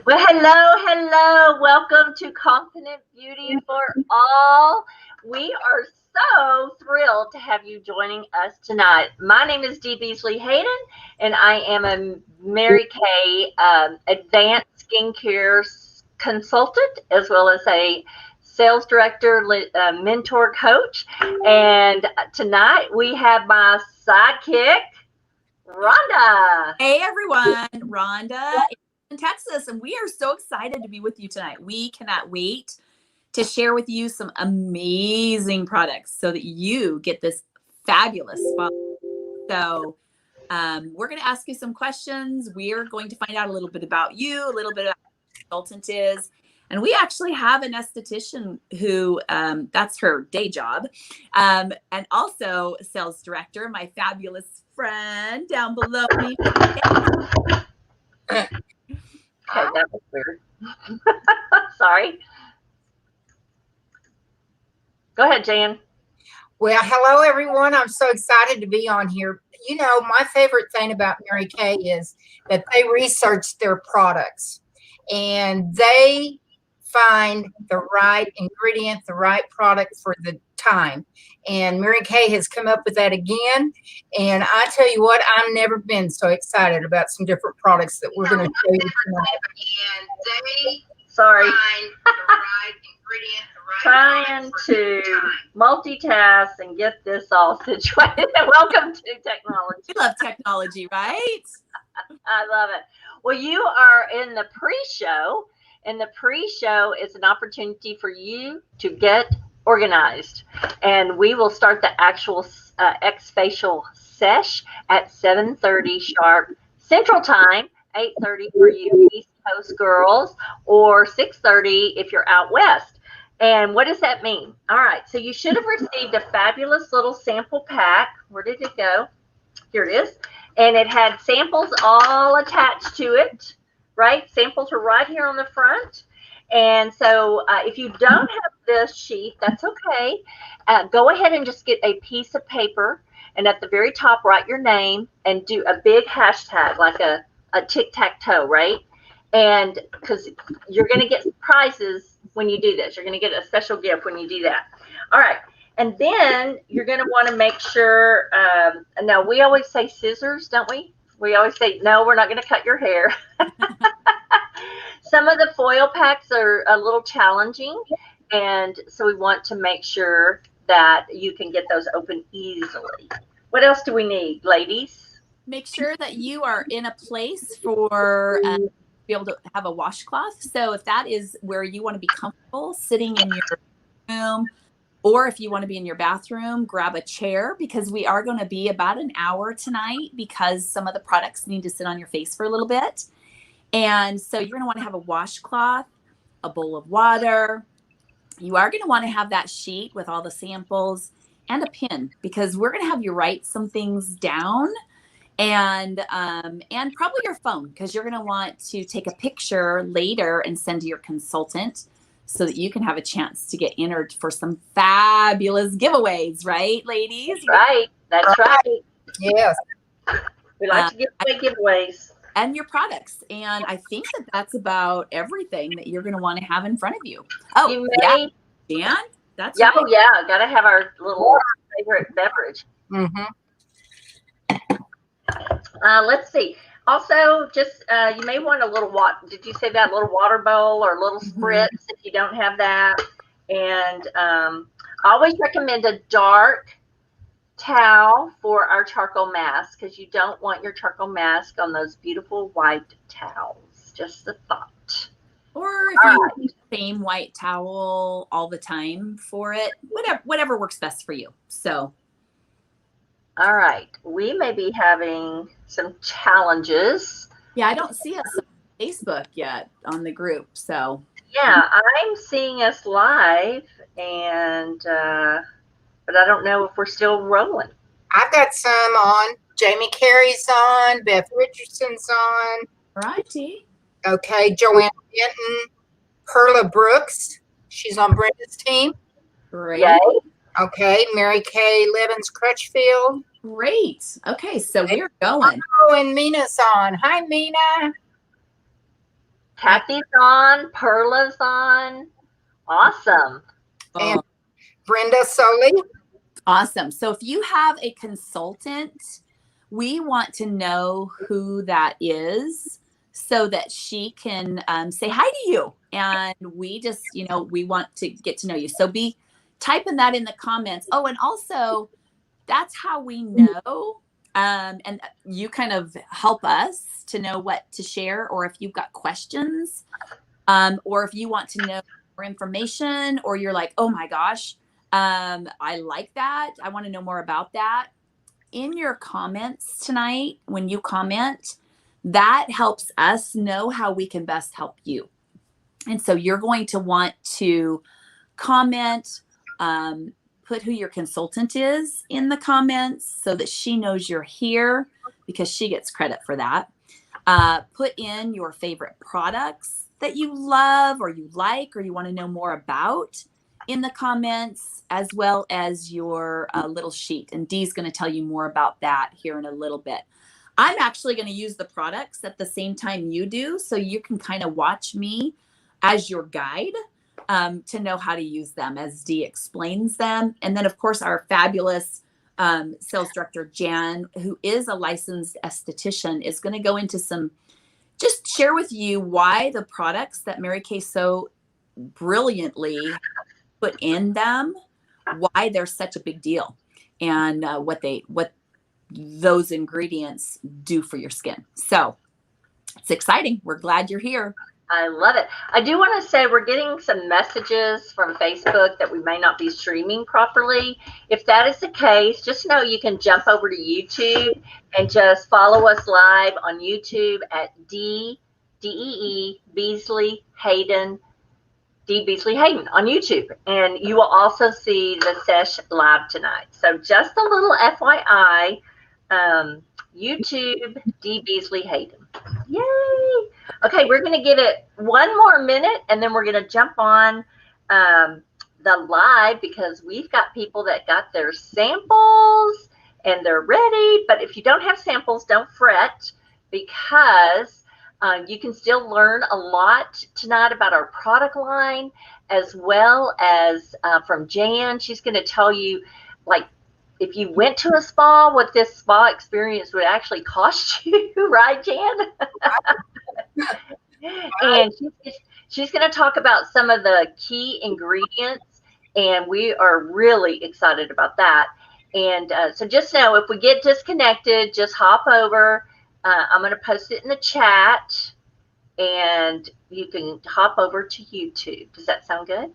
Well, hello. Welcome to Confident Beauty for All. We are so thrilled to have you joining us tonight. My name is Dee Beasley Hayden, and I am a Mary Kay advanced skincare consultant, as well as a sales director, mentor coach. And tonight we have my sidekick, Rhonda. Hey everyone, Rhonda in Texas, and we are so excited to be with you tonight. We cannot wait to share with you some amazing products so that you get this fabulous spot. So we're going to ask you some questions. We're going to find out a little bit about you, a little bit about who the consultant is. And we actually have an esthetician who that's her day job, and also sales director, my fabulous friend down below me. Okay, that was weird. Sorry. Go ahead, Jan. Well, hello, everyone. I'm so excited to be on here. You know, my favorite thing about Mary Kay is that they research their products and they find the right ingredient, the right product for the time. And Mary Kay has come up with that again. And I tell you what, I've never been so excited about some different products that we're going to show you tonight. And they find the right ingredient, trying to multitask and get this all situated. Welcome to technology. You love technology, right? I love it. Well, you are in the pre-show, and the pre-show is an opportunity for you to get organized. And we will start the actual XFacial sesh at 7:30 sharp Central Time, 8:30 for you East Coast girls, or 6:30 if you're out west. And what does that mean? All right, so you should have received a fabulous little sample pack. Where did it go? Here it is. And it had samples all attached to it, right? Samples are right here on the front. And so if you don't have this sheet, that's okay. Go ahead and just get a piece of paper, and at the very top, write your name and do a big hashtag, like a tic-tac-toe, right? And because you're going to get prizes when you do this. You're going to get a special gift when you do that. All right. And then you're going to want to make sure, now we always say scissors, don't we? We always say, no, we're not going to cut your hair. Some of the foil packs are a little challenging. And so we want to make sure that you can get those open easily. What else do we need, ladies? Make sure that you are in a place for be able to have a washcloth. So if that is where you want to be comfortable sitting in your room, or if you want to be in your bathroom, grab a chair, because we are going to be about an hour tonight because some of the products need to sit on your face for a little bit. And so you're going to want to have a washcloth, a bowl of water. You are going to want to have that sheet with all the samples and a pen, because we're going to have you write some things down, and probably your phone, because you're going to want to take a picture later and send to your consultant so that you can have a chance to get entered for some fabulous giveaways, right, ladies? Right. That's right. Yes. We like to give away giveaways. And your products. And I think that that's about everything that you're going to want to have in front of you. Oh, You may, yeah, Dan, that's yeah, right. oh, yeah, got to have our little favorite beverage. Mm-hmm. Let's see. Also, just you may want a little water. Did you say that little water bowl or a little spritz if you don't have that? And I always recommend a dark towel for our charcoal mask, because you don't want your charcoal mask on those beautiful white towels. Just a thought. Or if you use the same white towel all the time for it, whatever works best for you. So. All right. We may be having some challenges. Yeah, I don't see us on Facebook yet on the group. So. Yeah, I'm seeing us live, and but I don't know if we're still rolling. I've got some on. Jamie Carey's on. Beth Richardson's on. Righty. Okay, Joanne Benton. Perla Brooks. She's on Brenda's team. Great. Yay. Okay, Mary Kay Levens Crutchfield. Great. Okay, so we're going. Oh, and Mina's on. Hi, Mina. Kathy's on, Perla's on. Awesome. And Brenda Soley. Awesome. So if you have a consultant, we want to know who that is so that she can say hi to you. And we just, we want to get to know you. So be typing that in the comments. Oh, and also that's how we know. And you kind of help us to know what to share, or if you've got questions, or if you want to know more information, or you're like, oh my gosh, I like that. I want to know more about that. In your comments tonight, when you comment, that helps us know how we can best help you. And so you're going to want to comment, put who your consultant is in the comments so that she knows you're here, because she gets credit for that. Put in your favorite products that you love or you like or you want to know more about in the comments, as well as your little sheet. And Dee's going to tell you more about that here in a little bit. I'm actually going to use the products at the same time you do, so you can kind of watch me as your guide to know how to use them as Dee explains them. And then, of course, our fabulous sales director, Jan, who is a licensed esthetician, is going to go into just share with you why the products that Mary Kay so brilliantly put in them, why they're such a big deal, and what those ingredients do for your skin. So it's exciting. We're glad you're here. I love it. I do want to say we're getting some messages from Facebook that we may not be streaming properly. If that is the case, just know you can jump over to YouTube and just follow us live on YouTube at D-E-E Beasley Hayden, D. Beasley Hayden on YouTube. And you will also see the sesh live tonight. So just a little FYI, YouTube, D. Beasley Hayden. Yay! Okay, we're going to give it one more minute, and then we're going to jump on the live, because we've got people that got their samples and they're ready. But if you don't have samples, don't fret, because you can still learn a lot tonight about our product line, as well as from Jan. She's going to tell you, like, if you went to a spa, what this spa experience would actually cost you, right, Jan? And she's going to talk about some of the key ingredients, and we are really excited about that. And so just know, if we get disconnected, just hop over. I'm going to post it in the chat, and you can hop over to YouTube. Does that sound good?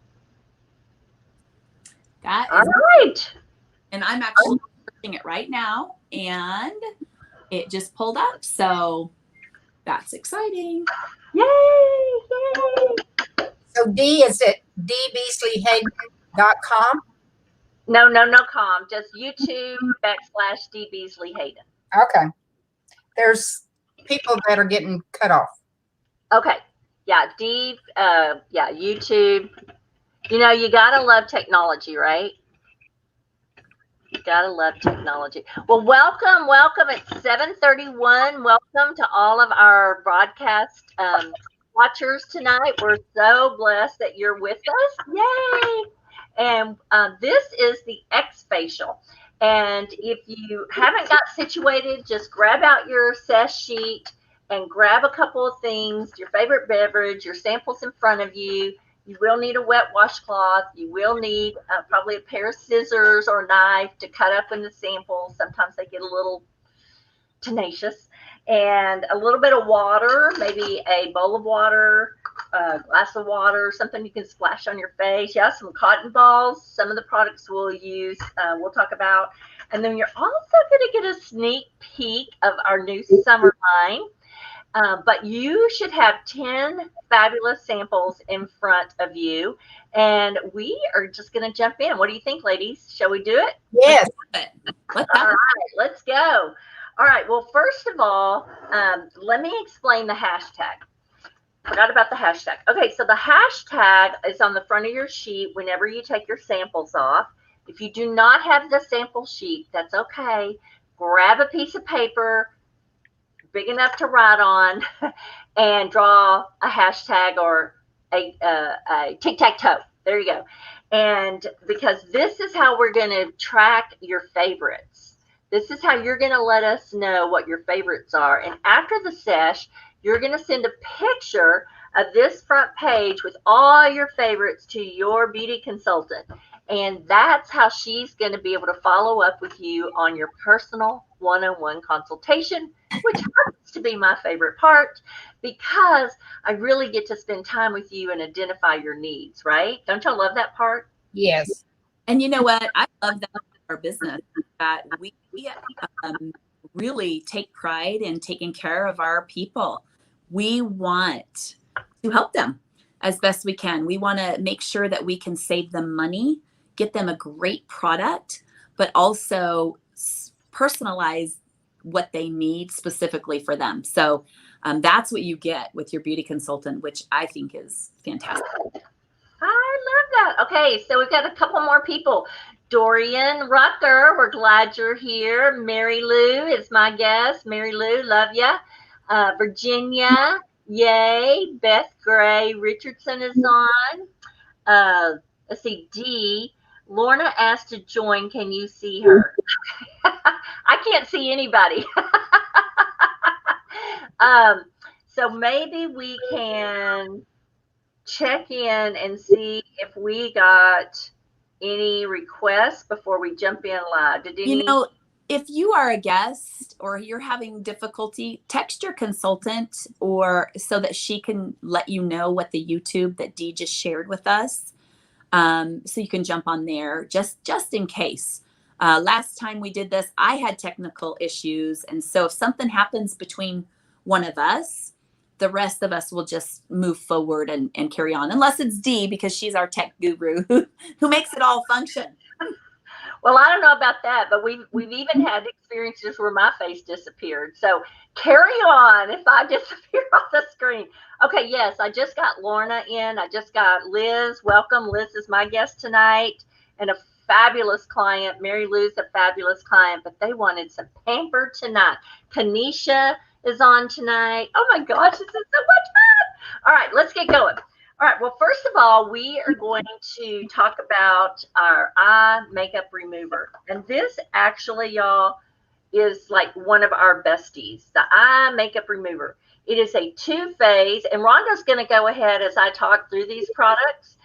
That is all right. And I'm actually searching it right now, and it just pulled up. So that's exciting. Yay! Yay! So D, is it dbeasleyhayden.com? No, com. Just YouTube / D. Beasley Hayden. Okay. There's people that are getting cut off. Okay. Yeah, D, YouTube. You know, you gotta love technology, right? You gotta love technology. Well, welcome. It's 7:31. Welcome to all of our broadcast watchers tonight. We're so blessed that you're with us. Yay! And this is the XFacial. And if you haven't got situated, just grab out your sesh sheet and grab a couple of things, your favorite beverage, your samples in front of you. You will need a wet washcloth. You will need probably a pair of scissors or a knife to cut up in the samples. Sometimes they get a little tenacious. And a little bit of water, maybe a bowl of water, a glass of water, something you can splash on your face. Yeah, some cotton balls. Some of the products we'll use, we'll talk about. And then you're also going to get a sneak peek of our new summer line. But you should have 10 fabulous samples in front of you. And we are just going to jump in. What do you think, ladies? Shall we do it? Yes. All right, let's go. All right. Well, first of all, let me explain the hashtag. Forgot about the hashtag. Okay, so the hashtag is on the front of your sheet whenever you take your samples off. If you do not have the sample sheet, that's okay. Grab a piece of paper, big enough to write on, and draw a hashtag or a tic-tac-toe. There you go. And because this is how we're going to track your favorites. This is how you're going to let us know what your favorites are. And after the sesh, you're going to send a picture of this front page with all your favorites to your beauty consultant. And that's how she's going to be able to follow up with you on your personal one-on-one consultation, which happens to be my favorite part because I really get to spend time with you and identify your needs, right? Don't y'all love that part? Yes. And you know what? I love that about our business, that we really take pride in taking care of our people. We want to help them as best we can. We want to make sure that we can save them money, get them a great product, but also personalize what they need specifically for them. So that's what you get with your beauty consultant, which I think is fantastic. I love that. Okay, so we've got a couple more people. Dorian Rucker, we're glad you're here. Mary Lou is my guest. Mary Lou, love ya. Virginia, yay. Beth Gray Richardson is on. Let's see, D. Lorna asked to join. Can you see her? I can't see anybody. So maybe we can check in and see if we got any requests before we jump in live. Did any? You know, if you are a guest or you're having difficulty, text your consultant or so that she can let you know what the YouTube that Dee just shared with us. So you can jump on there just in case. Last time we did this, I had technical issues. And so if something happens between one of us, the rest of us will just move forward and carry on, unless it's Dee, because she's our tech guru who makes it all function. Well, I don't know about that, but we've even had experiences where my face disappeared. So carry on if I disappear off the screen. Okay, yes, I just got Lorna in. I just got Liz. Welcome. Liz is my guest tonight and a fabulous client. Mary Lou's a fabulous client, but they wanted some pamper tonight. Kanisha is on tonight. Oh my gosh, this is so much fun. All right, let's get going. All right, well, first of all, we are going to talk about our eye makeup remover. And this actually, y'all, is like one of our besties, the eye makeup remover. It is a 2-phase, and Rhonda's going to go ahead as I talk through these products.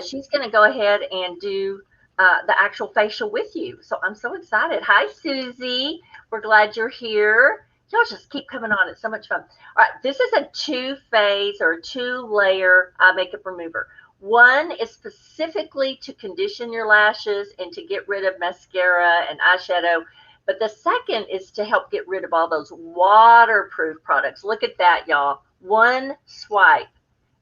She's going to go ahead and do the actual facial with you. So I'm so excited. Hi, Susie. We're glad you're here. Y'all just keep coming on. It's so much fun. All right, this is a 2-phase or 2-layer eye makeup remover. One is specifically to condition your lashes and to get rid of mascara and eyeshadow. But the second is to help get rid of all those waterproof products. Look at that, y'all. One swipe.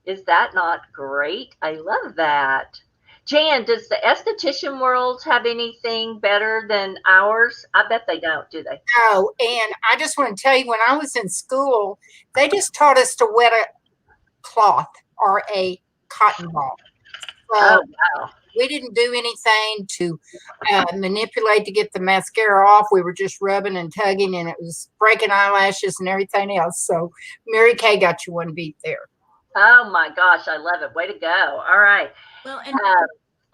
Is that not great? I love that. Jan, does the esthetician world have anything better than ours? I bet they don't, do they? No, and I just want to tell you, when I was in school, they just taught us to wet a cloth or a cotton ball. So wow. We didn't do anything to manipulate to get the mascara off. We were just rubbing and tugging, and it was breaking eyelashes and everything else. So Mary Kay got you one beat there. Oh my gosh, I love it. Way to go. All right. Well, and I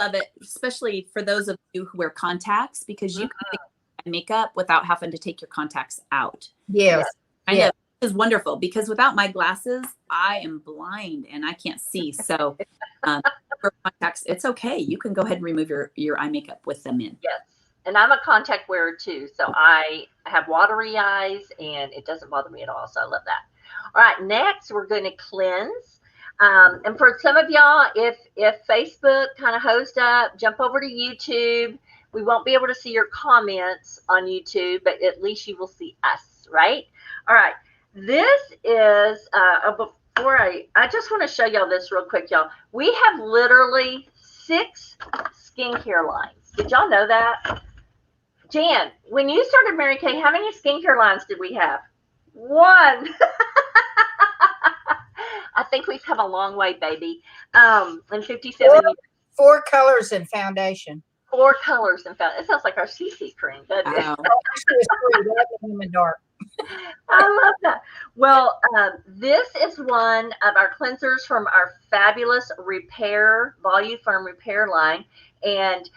love it, especially for those of you who wear contacts, because you can make makeup without having to take your contacts out. Yes. I know. It is wonderful because without my glasses, I am blind and I can't see. So for contacts, it's okay. You can go ahead and remove your eye makeup with them in. Yes. And I'm a contact wearer too. So I have watery eyes and it doesn't bother me at all. So I love that. All right. Next, we're going to cleanse. And for some of y'all, if Facebook kind of hosts up, jump over to YouTube. We won't be able to see your comments on YouTube, but at least you will see us, right? All right. This is, before I just want to show y'all this real quick, y'all. We have literally 6 skincare lines. Did y'all know that? Jan, when you started Mary Kay, how many skincare lines did we have? 1. I think we've come a long way, baby. In 57 years. 4 colors and foundation. 4 colors and foundation. It sounds like our CC cream, doesn't it? Actually, it's 3, red, medium, and dark. I love that. Well, this is one of our cleansers from our fabulous repair, Volume Firm repair line. And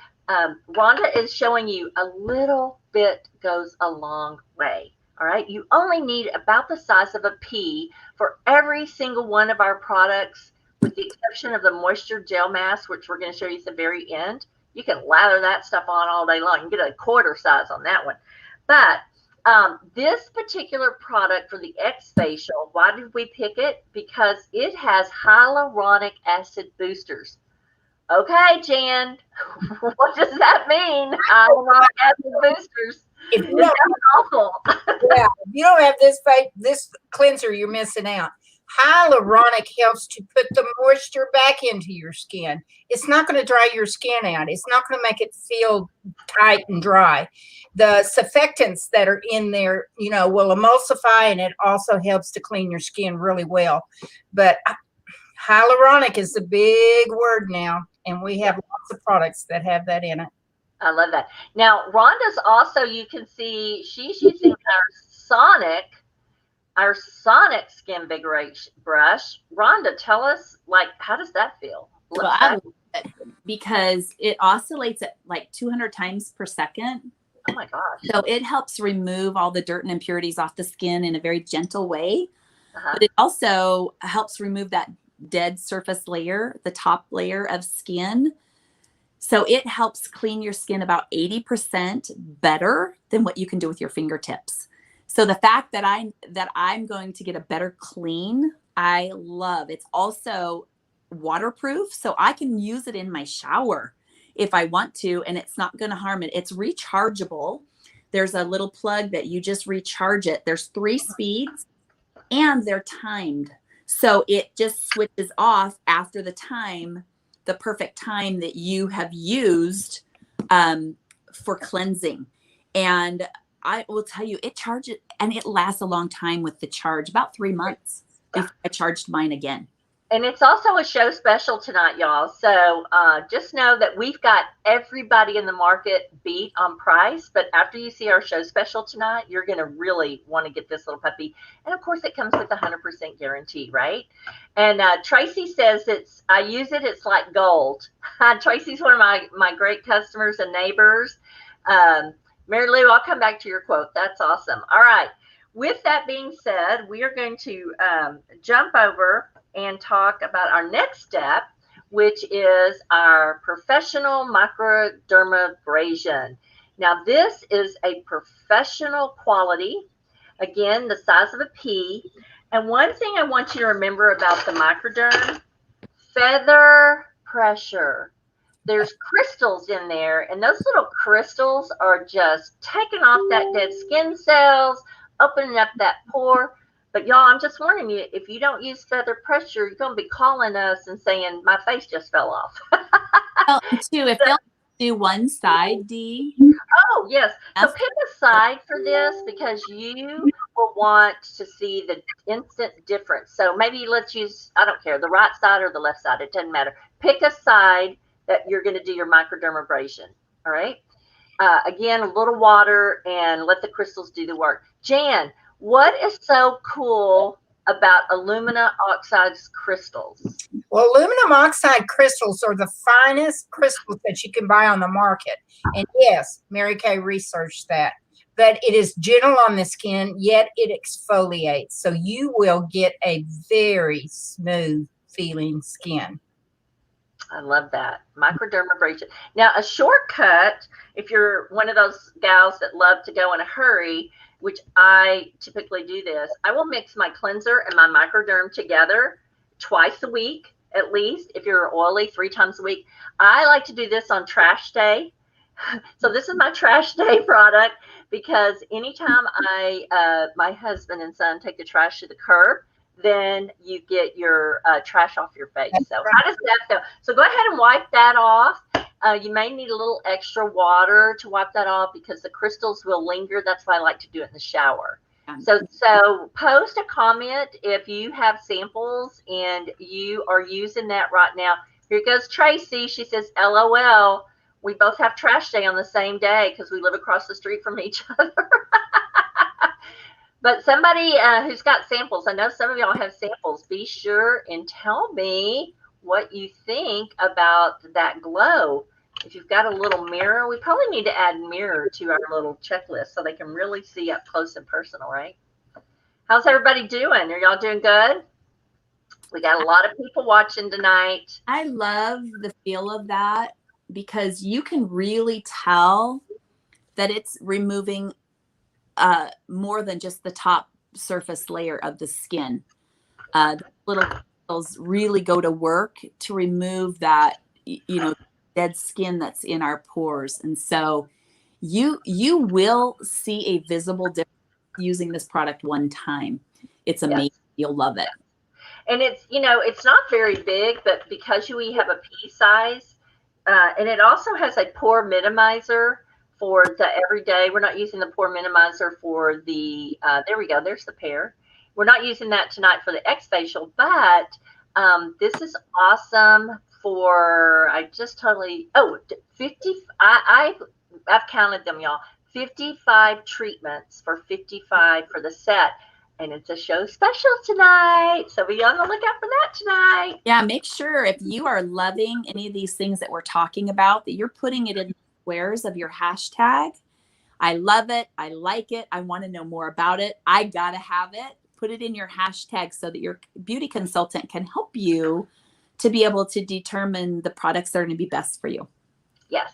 Rhonda is showing you a little bit goes a long way. All right. You only need about the size of a pea for every single one of our products, with the exception of the moisture gel mask, which we're going to show you at the very end. You can lather that stuff on all day long. You can get a quarter size on that one. But this particular product for the XFacial, why did we pick it? Because it has hyaluronic acid boosters. Okay, Jan, what does that mean? Hyaluronic acid boosters. If you don't, awful. yeah, if you don't have this cleanser, you're missing out. Hyaluronic helps to put the moisture back into your skin. It's not going to dry your skin out. It's not going to make it feel tight and dry. The surfactants that are in there, will emulsify, and it also helps to clean your skin really well. But hyaluronic is the big word now, and we have lots of products that have that in it. I love that. Now, Rhonda's also, you can see she's using our Sonic Skin Vigorate brush. Rhonda, tell us, how does that feel? Well, I love it because it oscillates at like 200 times per second. Oh my gosh. So it helps remove all the dirt and impurities off the skin in a very gentle way. But it also helps remove that dead surface layer, the top layer of skin. So it helps clean your skin about 80% better than what you can do with your fingertips. So the fact that I'm going to get a better clean, I love. It's also waterproof, so I can use it in my shower if I want to, and it's not going to harm it. It's rechargeable. There's a little plug that you just recharge it. There's 3 speeds, and they're timed. So it just switches off after the perfect time that you have used for cleansing. And I will tell you, it charges, and it lasts a long time with the charge, about 3 months before I charged mine again. And it's also a show special tonight, y'all. So just know that we've got everybody in the market beat on price. But after you see our show special tonight, you're going to really want to get this little puppy. And of course, it comes with a 100% guarantee, right? And Tracy says I use it. It's like gold. Tracy's one of my great customers and neighbors. Mary Lou, I'll come back to your quote. That's awesome. All right. With that being said, we are going to jump over and talk about our next step, which is our professional microdermabrasion. Now, this is a professional quality, again, the size of a pea. And one thing I want you to remember about the microderm, feather pressure. There's crystals in there, and those little crystals are just taking off that dead skin cells, opening up that pore. But y'all, I'm just warning you, if you don't use feather pressure, you're going to be calling us and saying, my face just fell off. Well, too, if they'll do one side, Dee. Oh, yes. So pick a side for this because you will want to see the instant difference. So maybe let's use, I don't care, the right side or the left side. It doesn't matter. Pick a side that you're going to do your microdermabrasion. All right. Again, a little water and let the crystals do the work. Jan, what is so cool about aluminum oxide crystals? Well, aluminum oxide crystals are the finest crystals that you can buy on the market. And yes, Mary Kay researched that. But it is gentle on the skin, yet it exfoliates. So you will get a very smooth feeling skin. I love that. Microdermabrasion. Now, a shortcut, if you're one of those gals that love to go in a hurry, which I typically do this, I will mix my cleanser and my microderm together twice a week, at least. If you're oily, 3 times a week. I like to do this on trash day. So this is my trash day product because anytime my husband and son take the trash to the curb, then you get your trash off your face. So how does that feel? So go ahead and wipe that off. You may need a little extra water to wipe that off because the crystals will linger. That's why I like to do it in the shower. So post a comment if you have samples and you are using that right now. Here goes Tracy. She says, LOL. We both have trash day on the same day because we live across the street from each other. But somebody who's got samples, I know some of y'all have samples. Be sure and tell me what you think about that glow. If you've got a little mirror, we probably need to add mirror to our little checklist so they can really see up close and personal, right? How's everybody doing? Are y'all doing good? We got a lot of people watching tonight. I love the feel of that because you can really tell that it's removing more than just the top surface layer of the skin. The little crystals really go to work to remove that, dead skin that's in our pores. And so you will see a visible difference using this product one time. It's amazing. Yes. You'll love it. And it's, it's not very big, but because we have a pea size, and it also has a pore minimizer for the everyday. We're not using the pore minimizer for the, there we go, there's the pair. We're not using that tonight for the XFacial, but this is awesome for, I just totally, 50, I've counted them, y'all, 55 treatments for 55 for the set. And it's a show special tonight. So be on the lookout for that tonight. Yeah, make sure if you are loving any of these things that we're talking about, that you're putting it in the squares of your hashtag. I love it. I like it. I want to know more about it. I got to have it. Put it in your hashtag so that your beauty consultant can help you to be able to determine the products that are going to be best for you. Yes.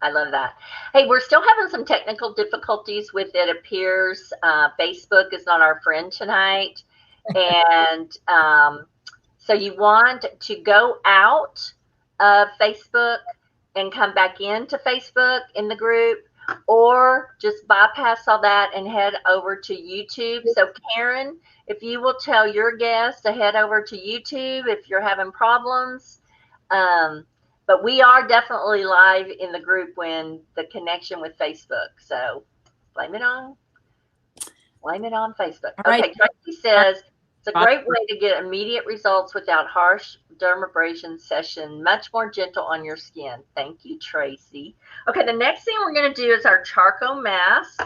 I love that. Hey, we're still having some technical difficulties with it. Appears Facebook is not our friend tonight. And so you want to go out of Facebook and come back into Facebook in the group, or just bypass all that and head over to YouTube. So Karen, if you will tell your guests to head over to YouTube if you're having problems. But we are definitely live in the group when the connection with Facebook. So blame it on Facebook. All right. Okay, Tracy says it's a great way to get immediate results without harsh dermabrasion session. Much more gentle on your skin. Thank you, Tracy. Okay, the next thing we're going to do is our charcoal mask.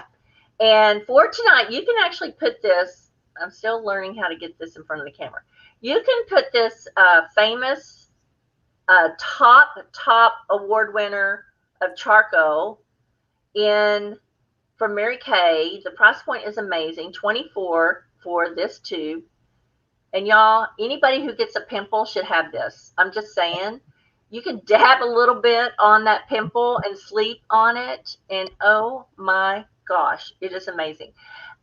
And for tonight, you can actually put this. I'm still learning how to get this in front of the camera. You can put this famous top award winner of charcoal in from Mary Kay. The price point is amazing, $24 for this tube. And y'all, anybody who gets a pimple should have this. I'm just saying, you can dab a little bit on that pimple and sleep on it, and oh my gosh, it is amazing.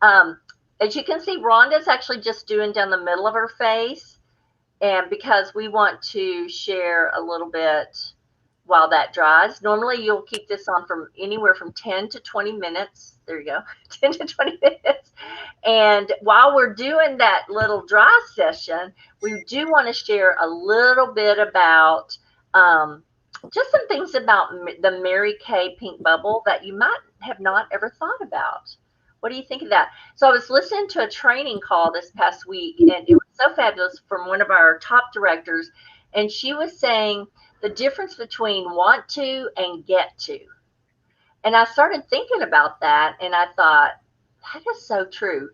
As you can see, Rhonda's actually just doing down the middle of her face. And because we want to share a little bit while that dries. Normally you'll keep this on from anywhere from 10 to 20 minutes. There you go, 10 to 20 minutes. And while we're doing that little dry session, we do want to share a little bit about just some things about the Mary Kay Pink Bubble that you might have not ever thought about. What do you think of that? So I was listening to a training call this past week, and it was so fabulous from one of our top directors. And she was saying the difference between want to and get to. And I started thinking about that, and I thought, that is so true.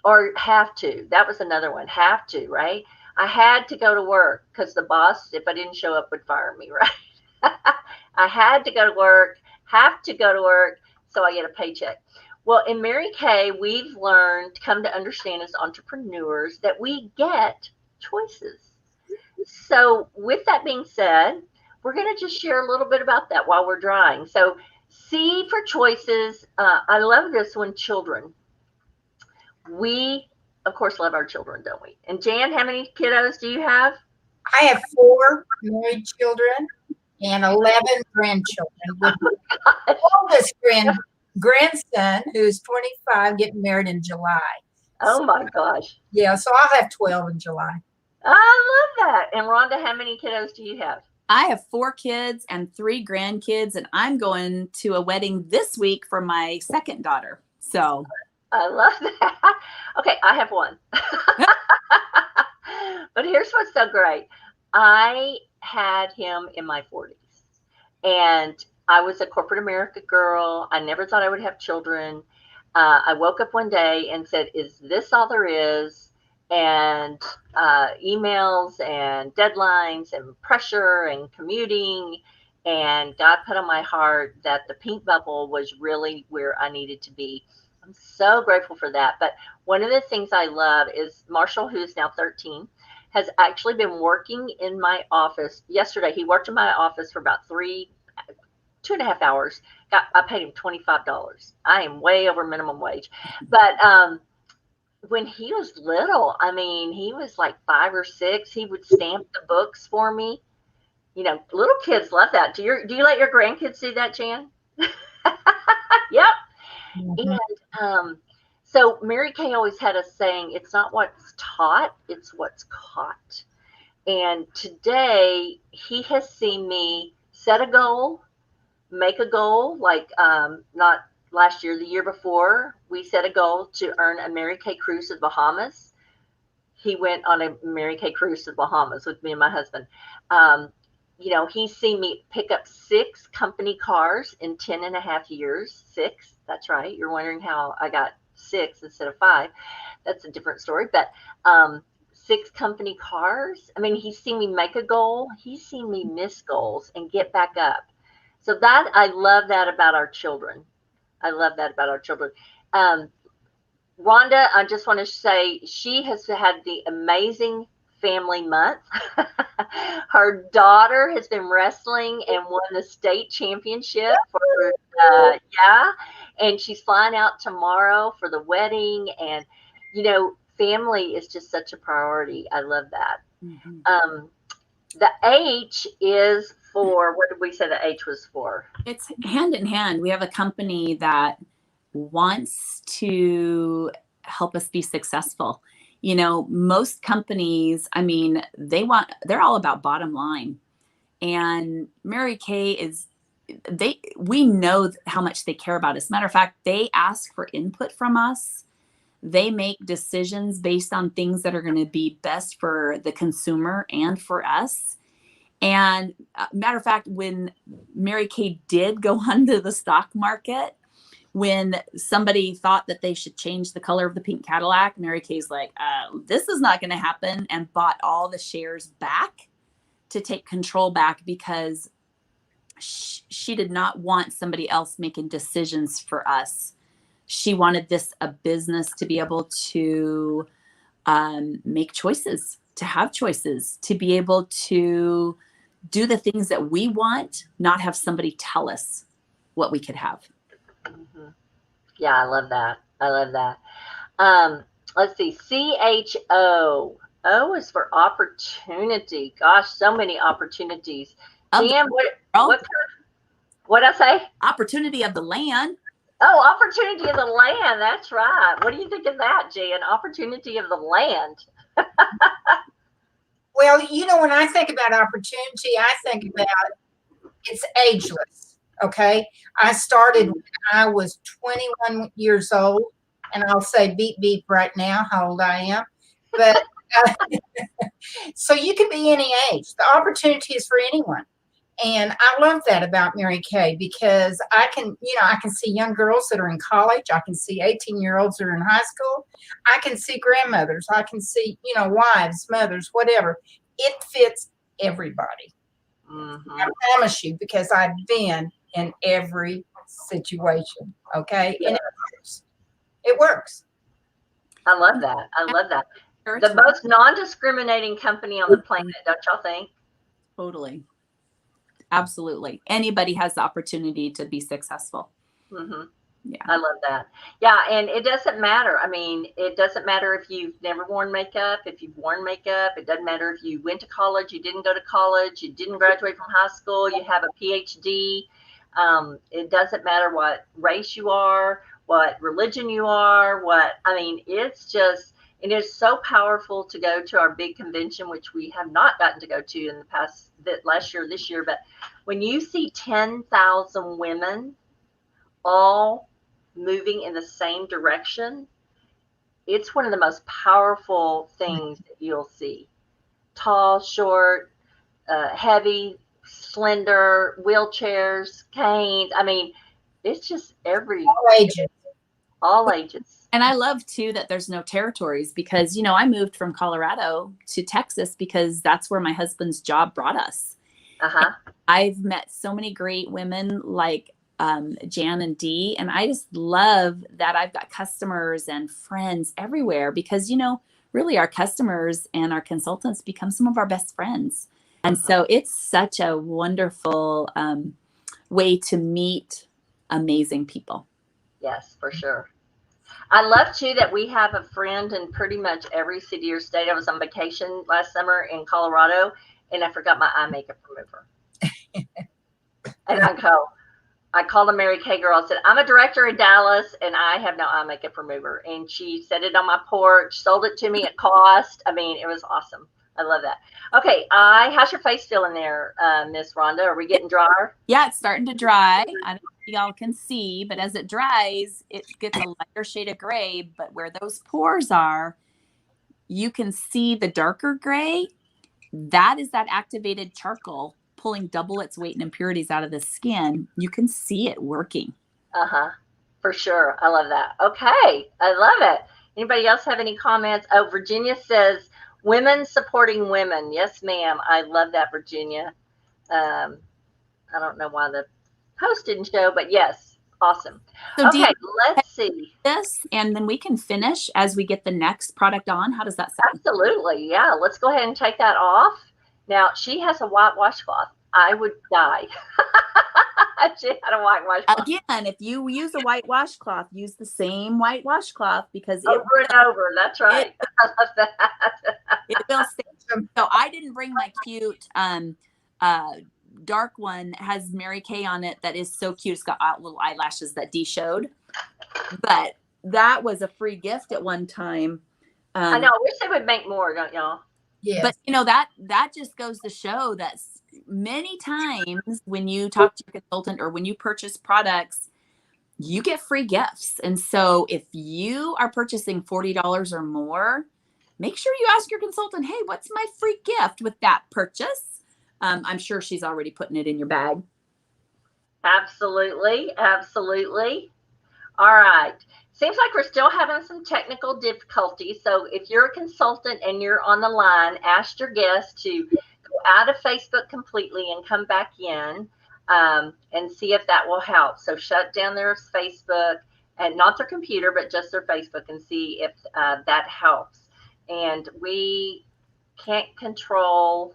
Or have to. That was another one. Have to, right? I had to go to work because the boss, if I didn't show up, would fire me, right? I had to go to work, have to go to work, so I get a paycheck. Well, in Mary Kay, we've learned, come to understand as entrepreneurs, that we get choices. So with that being said, we're going to just share a little bit about that while we're drying. So C for choices. I love this one, children. We, of course, love our children, don't we? And Jan, how many kiddos do you have? I have 4 married children and 11 grandchildren. With the oldest grandson, who's 25, getting married in July. Oh my gosh. Yeah, so I'll have 12 in July. I love that. And Rhonda, how many kiddos do you have? I have 4 kids and 3 grandkids, and I'm going to a wedding this week for my second daughter. So I love that. Okay, I have 1. But here's what's so great. I had him in my 40s, and I was a corporate America girl. I never thought I would have children. I woke up one day and said, is this all there is? And emails and deadlines and pressure and commuting. And God put on my heart that the pink bubble was really where I needed to be. I'm so grateful for that. But one of the things I love is Marshall, who's now 13, has actually been working in my office. Yesterday, he worked in my office for about 2.5 hours. I paid him $25. I am way over minimum wage. But when he was little, I mean, he was like 5 or 6, he would stamp the books for me. You know, little kids love that. Do you let your grandkids do that, Jan? Yep. Mhm. And so Mary Kay always had us saying, it's not what's taught, it's what's caught. And today he has seen me set a goal, make a goal, like not last year, the year before, we set a goal to earn a Mary Kay cruise to the Bahamas. He went on a Mary Kay cruise to the Bahamas with me and my husband. Um, you know, he's seen me pick up 6 company cars in 10.5 years. 6, that's right. You're wondering how I got 6 instead of 5. That's a different story. But 6 company cars. I mean, he's seen me make a goal. He's seen me miss goals and get back up. So that, I love that about our children. I love that about our children. Um, Rhonda, I just want to say she has had the amazing family month. Her daughter has been wrestling and won the state championship for yeah, and she's flying out tomorrow for the wedding. And you know, family is just such a priority. I love that. Mhm. The H is for, what did we say the H was for? It's hand in hand. We have a company that wants to help us be successful. You know, most companies, I mean, they're all about bottom line. And Mary Kay we know how much they care about us. Matter of fact, they ask for input from us. They make decisions based on things that are going to be best for the consumer and for us. And matter of fact, when Mary Kay did go onto the stock market, when somebody thought that they should change the color of the pink Cadillac, Mary Kay's like, this is not going to happen, and bought all the shares back to take control back, because she did not want somebody else making decisions for us. She wanted a business to be able to make choices, to have choices, to be able to do the things that we want, not have somebody tell us what we could have. Mm-hmm. Yeah, I love that. I love that. Um, let's see. CHO. O is for opportunity. Gosh, so many opportunities. Jan, what I say? Opportunity of the land. Oh, opportunity of the land. That's right. What do you think of that, Jan? Opportunity of the land. Well, you know, when I think about opportunity, I think about it's ageless. Okay. I started when I was 21 years old, and I'll say beep beep right now how old I am. But uh, so you can be any age. The opportunity is for anyone. And I love that about Mary Kay, because I can see young girls that are in college. I can see 18-year-olds that are in high school. I can see grandmothers. I can see, wives, mothers, whatever. It fits everybody. Mm-hmm. I promise you, because I've been in every situation. Okay. Yeah. And it works. It works. I love that. I love that. The most non-discriminating company on the planet, don't y'all think? Totally. Absolutely. Anybody has the opportunity to be successful. Mm-hmm. Yeah. I love that. Yeah, and it doesn't matter. I mean, it doesn't matter if you've never worn makeup, if you've worn makeup. It doesn't matter if you went to college, you didn't go to college, you didn't graduate from high school, you have a PhD. It doesn't matter what race you are, what religion you are, it's just, it is so powerful to go to our big convention, which we have not gotten to go to in the past, last year, this year. But when you see 10,000 women all moving in the same direction, it's one of the most powerful things that you'll see. Tall, short, heavy, slender, wheelchairs, canes. I mean, it's just All ages. all ages. And I love too that there's no territories because, you know, I moved from Colorado to Texas because that's where my husband's job brought us. Uh-huh. I've met so many great women like Jan and Dee, and I just love that I've got customers and friends everywhere because, you know, really our customers and our consultants become some of our best friends. And so it's such a wonderful way to meet amazing people. Yes, for sure. I love too that we have a friend in pretty much every city or state. I was on vacation last summer in Colorado and I forgot my eye makeup remover. And I called a Mary Kay girl and said, I'm a director in Dallas and I have no eye makeup remover. And she set it on my porch, sold it to me at cost. I mean, it was awesome. I love that. Okay. How's your face feeling there, Miss Rhonda? Are we getting drier? Yeah, it's starting to dry. I don't know if y'all can see, but as it dries, it gets a lighter shade of gray. But where those pores are, you can see the darker gray. That is that activated charcoal pulling double its weight in impurities out of the skin. You can see it working. Uh-huh. For sure. I love that. Okay. I love it. Anybody else have any comments? Oh, Virginia says, women supporting women. Yes, ma'am. I love that, Virginia. I don't know why the post didn't show, but yes. Awesome. So okay, let's see. This, and then we can finish as we get the next product on. How does that sound? Absolutely. Yeah. Let's go ahead and take that off. Now, she has a white washcloth. I would die. She had a white washcloth. Again, if you use a white washcloth, use the same white washcloth because over and over. That's right. I love that. It will stay. So I didn't bring my cute dark one that has Mary Kay on it that is so cute. It's got little eyelashes that Dee showed. But that was a free gift at one time. I know. I wish they would make more, don't y'all? Yes. But you know, that just goes to show that many times when you talk to your consultant or when you purchase products, you get free gifts. And so if you are purchasing $40 or more, make sure you ask your consultant, hey, what's my free gift with that purchase? I'm sure she's already putting it in your bag. Absolutely. Absolutely. All right. Seems like we're still having some technical difficulties. So if you're a consultant and you're on the line, ask your guest to go out of Facebook completely and come back in and see if that will help. So shut down their Facebook and not their computer, but just their Facebook and see if that helps. And we can't control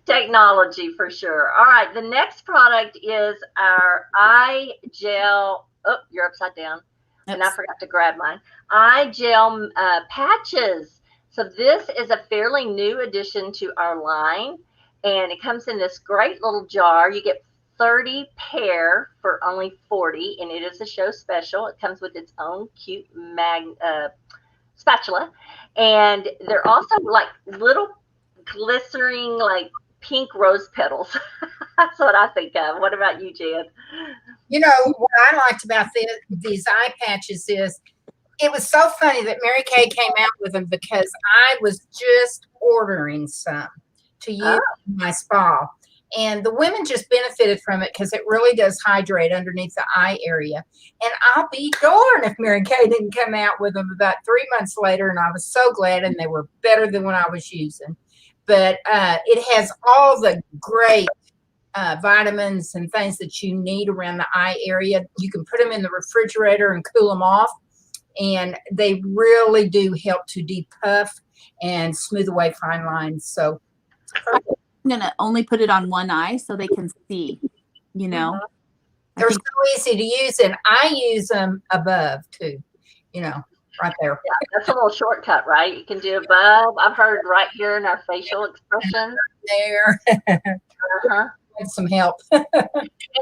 technology for sure. All right. The next product is our eye gel. Oh, you're upside down. And I forgot to grab mine. Eye gel patches. So this is a fairly new addition to our line. And it comes in this great little jar. You get 30 pair for only $40. And it is a show special. It comes with its own cute spatula. And they're also like little glistening, like pink rose petals. That's what I think of. What about you, Jan? You know, what I liked about these eye patches is it was so funny that Mary Kay came out with them because I was just ordering some to use in my spa. And the women just benefited from it because it really does hydrate underneath the eye area. And I'll be darned if Mary Kay didn't come out with them about 3 months later. And I was so glad, and they were better than when I was using. But it has all the great vitamins and things that you need around the eye area. You can put them in the refrigerator and cool them off. And they really do help to depuff and smooth away fine lines. So I'm going to only put it on one eye so they can see, you know. They're so easy to use, and I use them above too, you know, right there. Yeah, that's a little shortcut, right? You can do above. I've heard right here in our facial expression. There. Need some help. And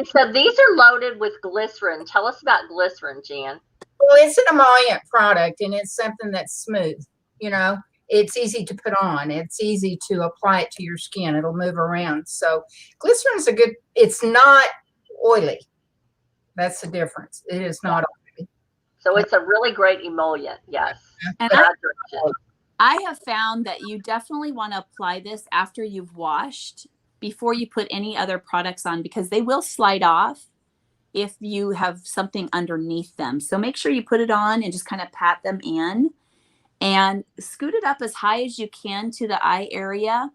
so these are loaded with glycerin. Tell us about glycerin, Jan. Well, it's an emollient product, and it's something that's smooth, you know. It's easy to put on. It's easy to apply it to your skin. It'll move around. So glycerin is it's not oily. That's the difference. It is not oily. So it's a really great emollient. Yes. And I have found that you definitely want to apply this after you've washed before you put any other products on, because they will slide off if you have something underneath them. So make sure you put it on and just kind of pat them in and scoot it up as high as you can to the eye area.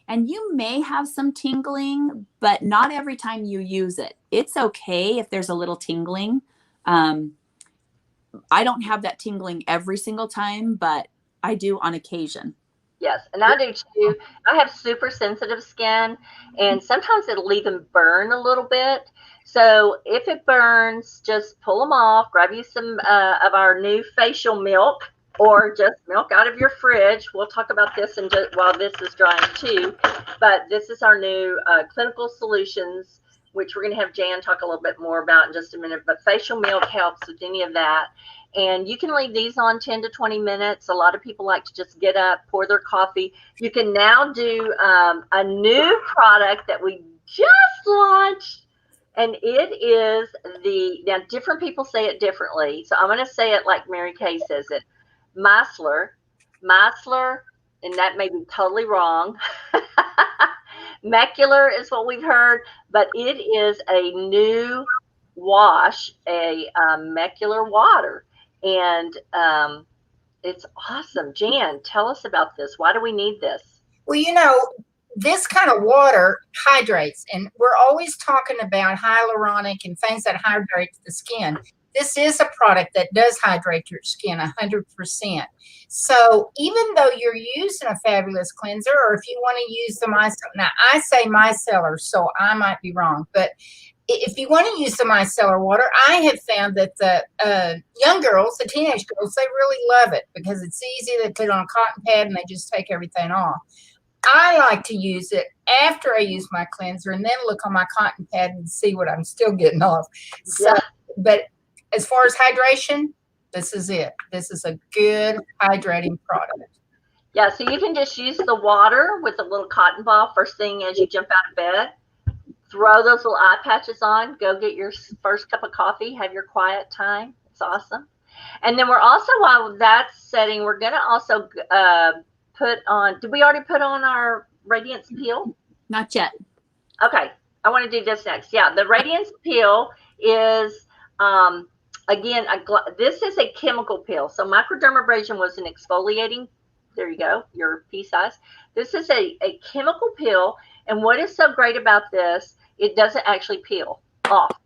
And you may have some tingling, but not every time you use it. It's okay if there's a little tingling. I don't have that tingling every single time, but I do on occasion. Yes, and I do too. I have super sensitive skin, and sometimes it'll even burn a little bit. So if it burns, just pull them off. Grab you some of our new facial milk, or just milk out of your fridge. We'll talk about this in just while this is drying too. But this is our new clinical solutions, which we're going to have Jan talk a little bit more about in just a minute. But facial milk helps with any of that. And you can leave these on 10 to 20 minutes. A lot of people like to just get up, pour their coffee. You can now do a new product that we just launched. And it is now different people say it differently. So I'm going to say it like Mary Kay says it. Micellar, and that may be totally wrong. Mecular is what we've heard, but it is a new wash, a mecular water. And it's awesome. Jan, tell us about this. Why do we need this? Well, this kind of water hydrates, and we're always talking about hyaluronic and things that hydrate the skin. This is a product that does hydrate your skin 100%. So even though you're using a fabulous cleanser, or if you want to use the micellar, now I say micellar, so I might be wrong, but if you want to use the micellar water, I have found that the young girls, the teenage girls, they really love it because it's easy. They put it on a cotton pad and they just take everything off. I like to use it after I use my cleanser and then look on my cotton pad and see what I'm still getting off. So, but as far as hydration, this is it. This is a good hydrating product. Yeah, so you can just use the water with a little cotton ball first thing as you jump out of bed. Throw those little eye patches on. Go get your first cup of coffee. Have your quiet time. It's awesome. And then we're also, while that's setting, we're going to also put on, did we already put on our Radiance Peel? Not yet. Okay. I want to do this next. Yeah, the Radiance Peel is, again, this is a chemical peel. So microdermabrasion was an exfoliating, there you go, your pea size. This is a chemical peel. And what is so great about this, it doesn't actually peel off.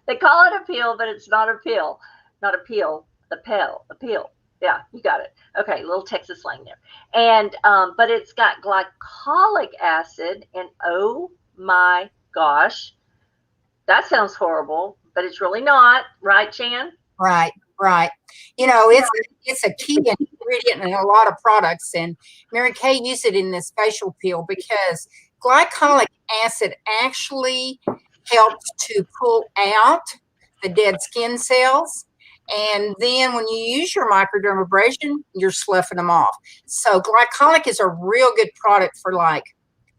They call it a peel, but it's not a peel. Not a peel, a peel. Yeah, you got it. Okay, little Texas slang there. And, but it's got glycolic acid, and oh my gosh, that sounds horrible, but it's really not, right, Jan? Right. It's a key ingredient in a lot of products, and Mary Kay used it in this facial peel because glycolic acid actually helps to pull out the dead skin cells. And then when you use your microdermabrasion, you're sloughing them off. So glycolic is a real good product for like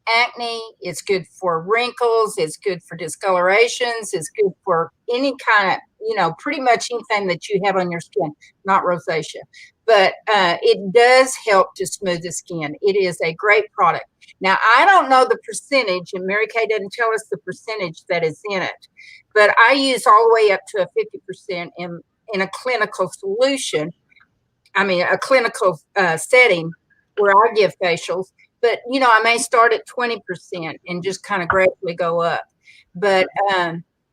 acne. It's good for wrinkles. It's good for discolorations. It's good for any kind of, pretty much anything that you have on your skin, not rosacea. But it does help to smooth the skin. It is a great product. Now, I don't know the percentage, and Mary Kay doesn't tell us the percentage that is in it, but I use all the way up to a 50% in a clinical solution. I mean, a clinical setting where I give facials. But, I may start at 20% and just kind of gradually go up. But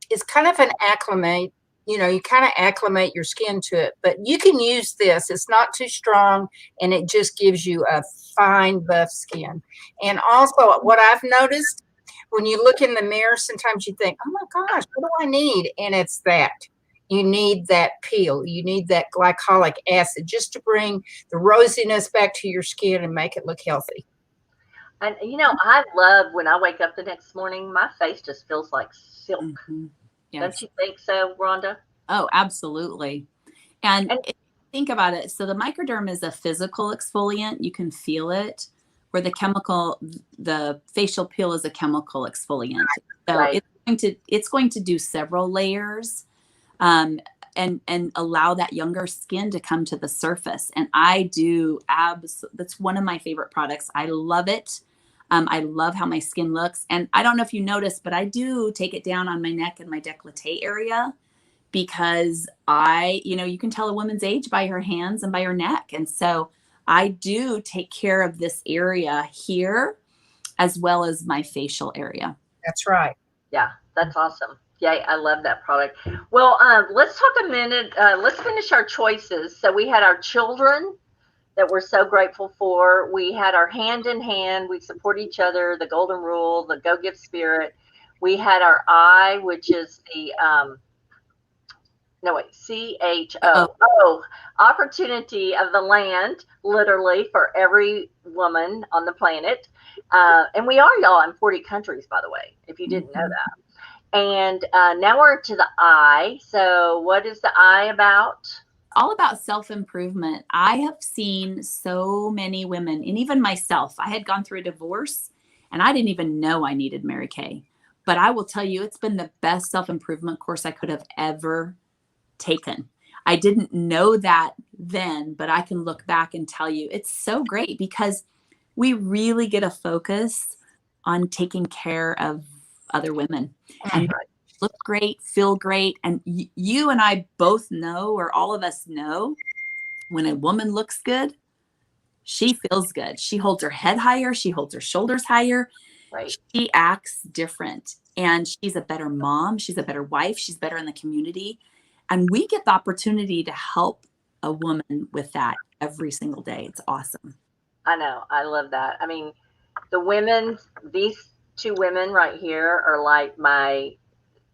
it's kind of an acclimate. You kind of acclimate your skin to it. But you can use this. It's not too strong, and it just gives you a fine, buff skin. And also, what I've noticed, when you look in the mirror, sometimes you think, oh, my gosh, what do I need? And it's that. You need that peel. You need that glycolic acid just to bring the rosiness back to your skin and make it look healthy. And, I love when I wake up the next morning, my face just feels like silk. Mm-hmm. Yes. Don't you think so, Rhonda? Oh, absolutely. And think about it. So the microderm is a physical exfoliant. You can feel it, where the facial peel is a chemical exfoliant. So right. It's going to do several layers and allow that younger skin to come to the surface. And I do that's one of my favorite products. I love it. I love how my skin looks. And I don't know if you noticed, but I do take it down on my neck and my décolleté area because you can tell a woman's age by her hands and by her neck. And so I do take care of this area here as well as my facial area. That's right. Yeah, that's awesome. Yeah, I love that product. Well, let's talk a minute. Let's finish our choices. So we had our children that we're so grateful for. We had our hand in hand. We support each other, the golden rule, the go give spirit. We had our I, which is the CHO, opportunity of the land, literally for every woman on the planet. And we are, y'all, in 40 countries, by the way, if you didn't know that. And now we're to the I. So what is the I about? All about self-improvement. I have seen so many women, and even myself, I had gone through a divorce and I didn't even know I needed Mary Kay. But I will tell you, it's been the best self-improvement course I could have ever taken. I didn't know that then, but I can look back and tell you it's so great because we really get a focus on taking care of other women and look great, feel great. And you and I both know, or all of us know, when a woman looks good, she feels good. She holds her head higher. She holds her shoulders higher. Right. She acts different. And she's a better mom. She's a better wife. She's better in the community. And we get the opportunity to help a woman with that every single day. It's awesome. I know. I love that. I mean, these two women right here are like my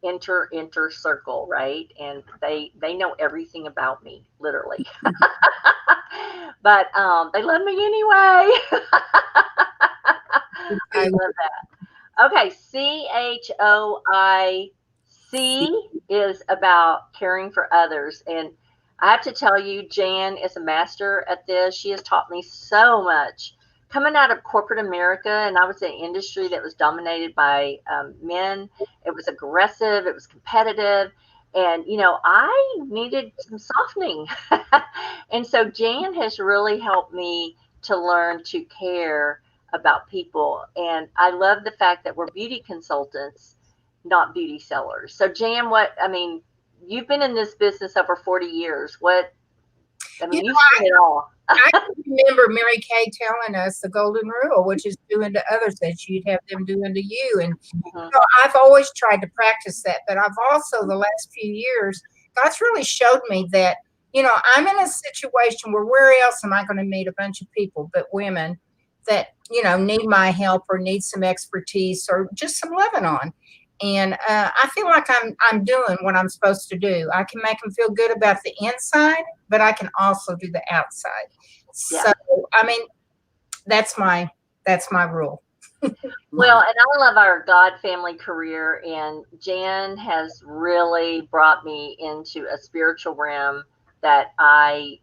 inner circle, right? And they know everything about me, literally. But they love me anyway. I love that. Okay, CHOIC is about caring for others. And I have to tell you, Jan is a master at this. She has taught me so much. Coming out of corporate America, and I was in an industry that was dominated by men. It was aggressive. It was competitive. And, I needed some softening. And so Jan has really helped me to learn to care about people. And I love the fact that we're beauty consultants, not beauty sellers. So Jan, you've been in this business over 40 years. You've seen it all. I can remember Mary Kay telling us the golden rule, which is doing to others that you'd have them doing to you. And I've always tried to practice that. But I've also, the last few years, God's really showed me that, I'm in a situation where else am I going to meet a bunch of people but women that, need my help or need some expertise or just some loving on. And I feel like I'm doing what I'm supposed to do. I can make them feel good about the inside, but I can also do the outside. Yeah. So, that's my rule. Well, and I love our God family career, and Jan has really brought me into a spiritual realm that I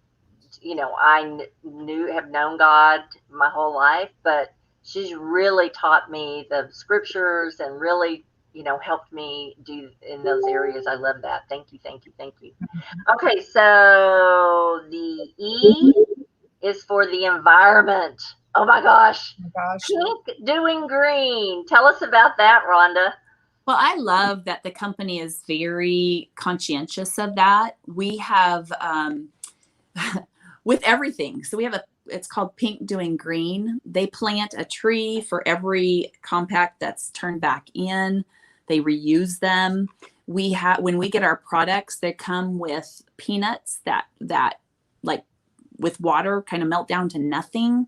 have known God my whole life, but she's really taught me the scriptures and really helped me do in those areas. I love that. Thank you. Okay, so the E is for the environment. Oh my gosh. Pink doing green. Tell us about that, Rhonda. Well, I love that the company is very conscientious of that. We have with everything. So we have it's called Pink Doing Green. They plant a tree for every compact that's turned back in. They reuse them. When we get our products, they come with peanuts that like with water kind of melt down to nothing.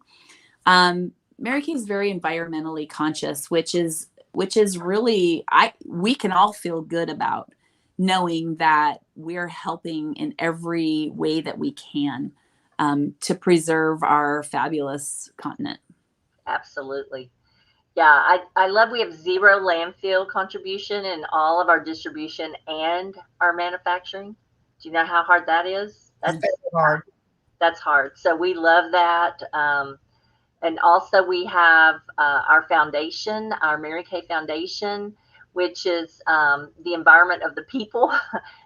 Mary Kay is very environmentally conscious, which is really, we can all feel good about knowing that we're helping in every way that we can to preserve our fabulous continent. Absolutely. Yeah, I love we have 0 landfill contribution in all of our distribution and our manufacturing. Do you know how hard that is? That's hard. That's hard. So we love that. And also we have our foundation, our Mary Kay Foundation, which is the environment of the people.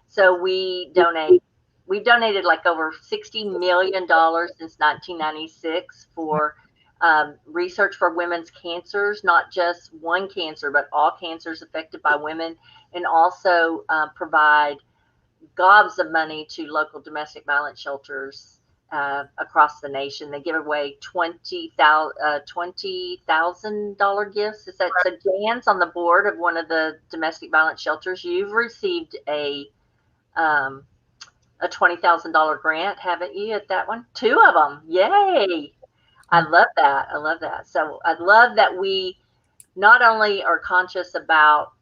So we've donated like over $60 million since 1996 for research for women's cancers, not just one cancer, but all cancers affected by women, and also provide gobs of money to local domestic violence shelters across the nation. They give away $20,000 gifts. Is that so? Jan's on the board of one of the domestic violence shelters. You've received a $20,000 grant, haven't you? At that one, 2 of them. Yay! I love that. I love that. So I love that we not only are conscious about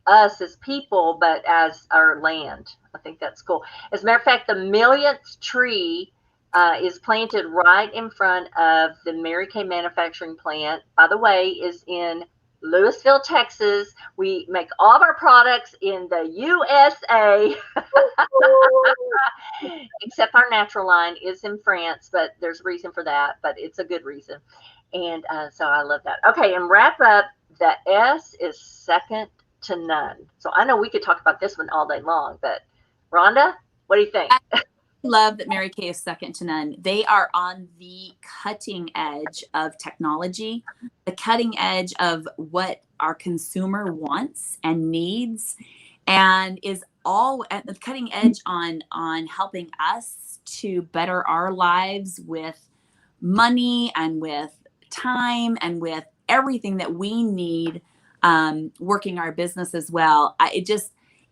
us as people, but as our land. I think that's cool. As a matter of fact, the millionth tree is planted right in front of the Mary Kay manufacturing plant. By the way, is in Louisville, Texas. We make all of our products in the USA, except our natural line is in France, but there's a reason for that, but it's a good reason. And so I love that. Okay, and wrap up, the S is second to none. So I know we could talk about this one all day long, but Rhonda, what do you think? I love that Mary Kay is second to none. They are on the cutting edge of technology, the cutting edge of what our consumer wants and needs, and is all at the cutting edge on helping us to better our lives with money and with time and with everything that we need, working our business as well.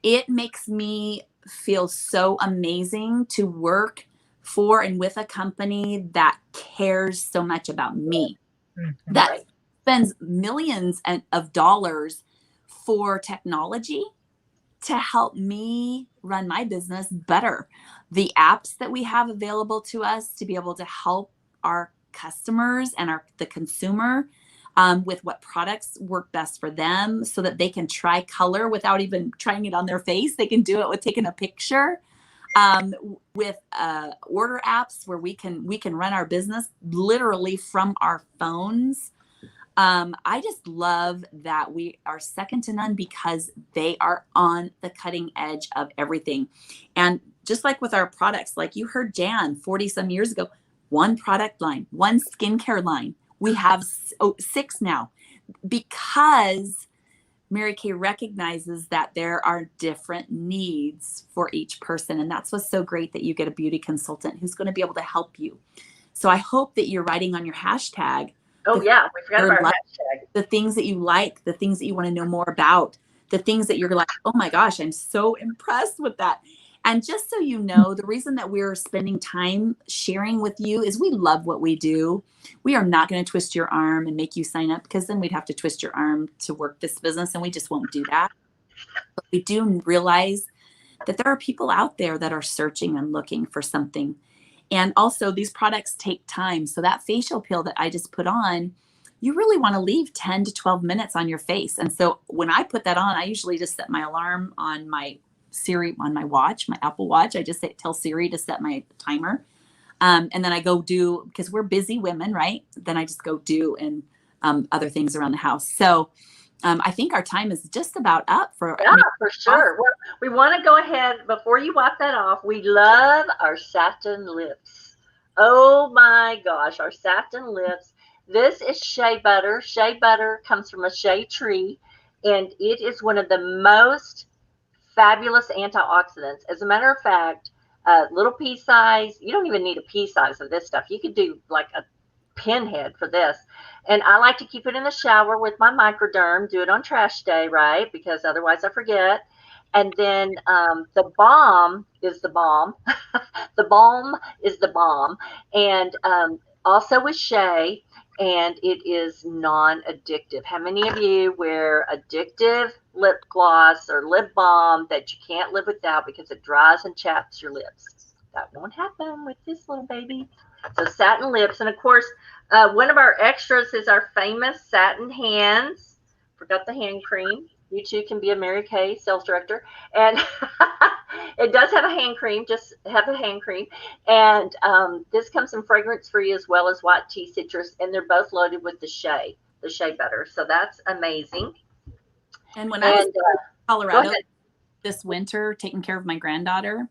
It makes me feel so amazing to work for and with a company that cares so much about me, that spends millions of dollars for technology to help me run my business better. The apps that we have available to us to be able to help our customers and the consumer with what products work best for them, so that they can try color without even trying it on their face. They can do it with taking a picture. With order apps where we can run our business literally from our phones. I just love that we are second to none because they are on the cutting edge of everything. And just like with our products, like you heard Jan 40 some years ago, one product line, one skincare line. We have 6 now, because Mary Kay recognizes that there are different needs for each person. And that's what's so great, that you get a beauty consultant who's going to be able to help you. So I hope that you're writing on your hashtag. Oh, yeah. We forgot about our hashtag. The things that you like, the things that you want to know more about, the things that you're like, oh my gosh, I'm so impressed with that. And just so you know, the reason that we're spending time sharing with you is we love what we do. We are not going to twist your arm and make you sign up, because then we'd have to twist your arm to work this business, and we just won't do that. But we do realize that there are people out there that are searching and looking for something. And also, these products take time. So that facial peel that I just put on, you really want to leave 10 to 12 minutes on your face. And so when I put that on, I usually just set my alarm on my Siri, on my watch, my Apple Watch. I just tell Siri to set my timer. And then I go do, because we're busy women, right? Then I just go do and other things around the house. So I think our time is just about up for. Yeah, for sure. Well, we want to go ahead, before you wipe that off, we love our satin lips. Oh my gosh, our satin lips. This is shea butter. Shea butter comes from a shea tree, and it is one of the most fabulous antioxidants. As a matter of fact, little pea size, you don't even need a pea size of this stuff. You could do like a pinhead for this. And I like to keep it in the shower with my microderm, do it on trash day, right? Because otherwise I forget. And then the balm is the balm. The balm is the balm. And also with shea, and it is non-addictive. How many of you wear addictive lip gloss or lip balm that you can't live without because it dries and chaps your lips? That won't happen with this little baby. So satin lips. And of course, one of our extras is our famous satin hands. Forgot the hand cream. You too can be a Mary Kay sales director. And it does have a hand cream, just have a hand cream. And this comes in fragrance free as well as white tea citrus. And they're both loaded with the shea butter. So that's amazing. And when I was in Colorado this winter, taking care of my granddaughter,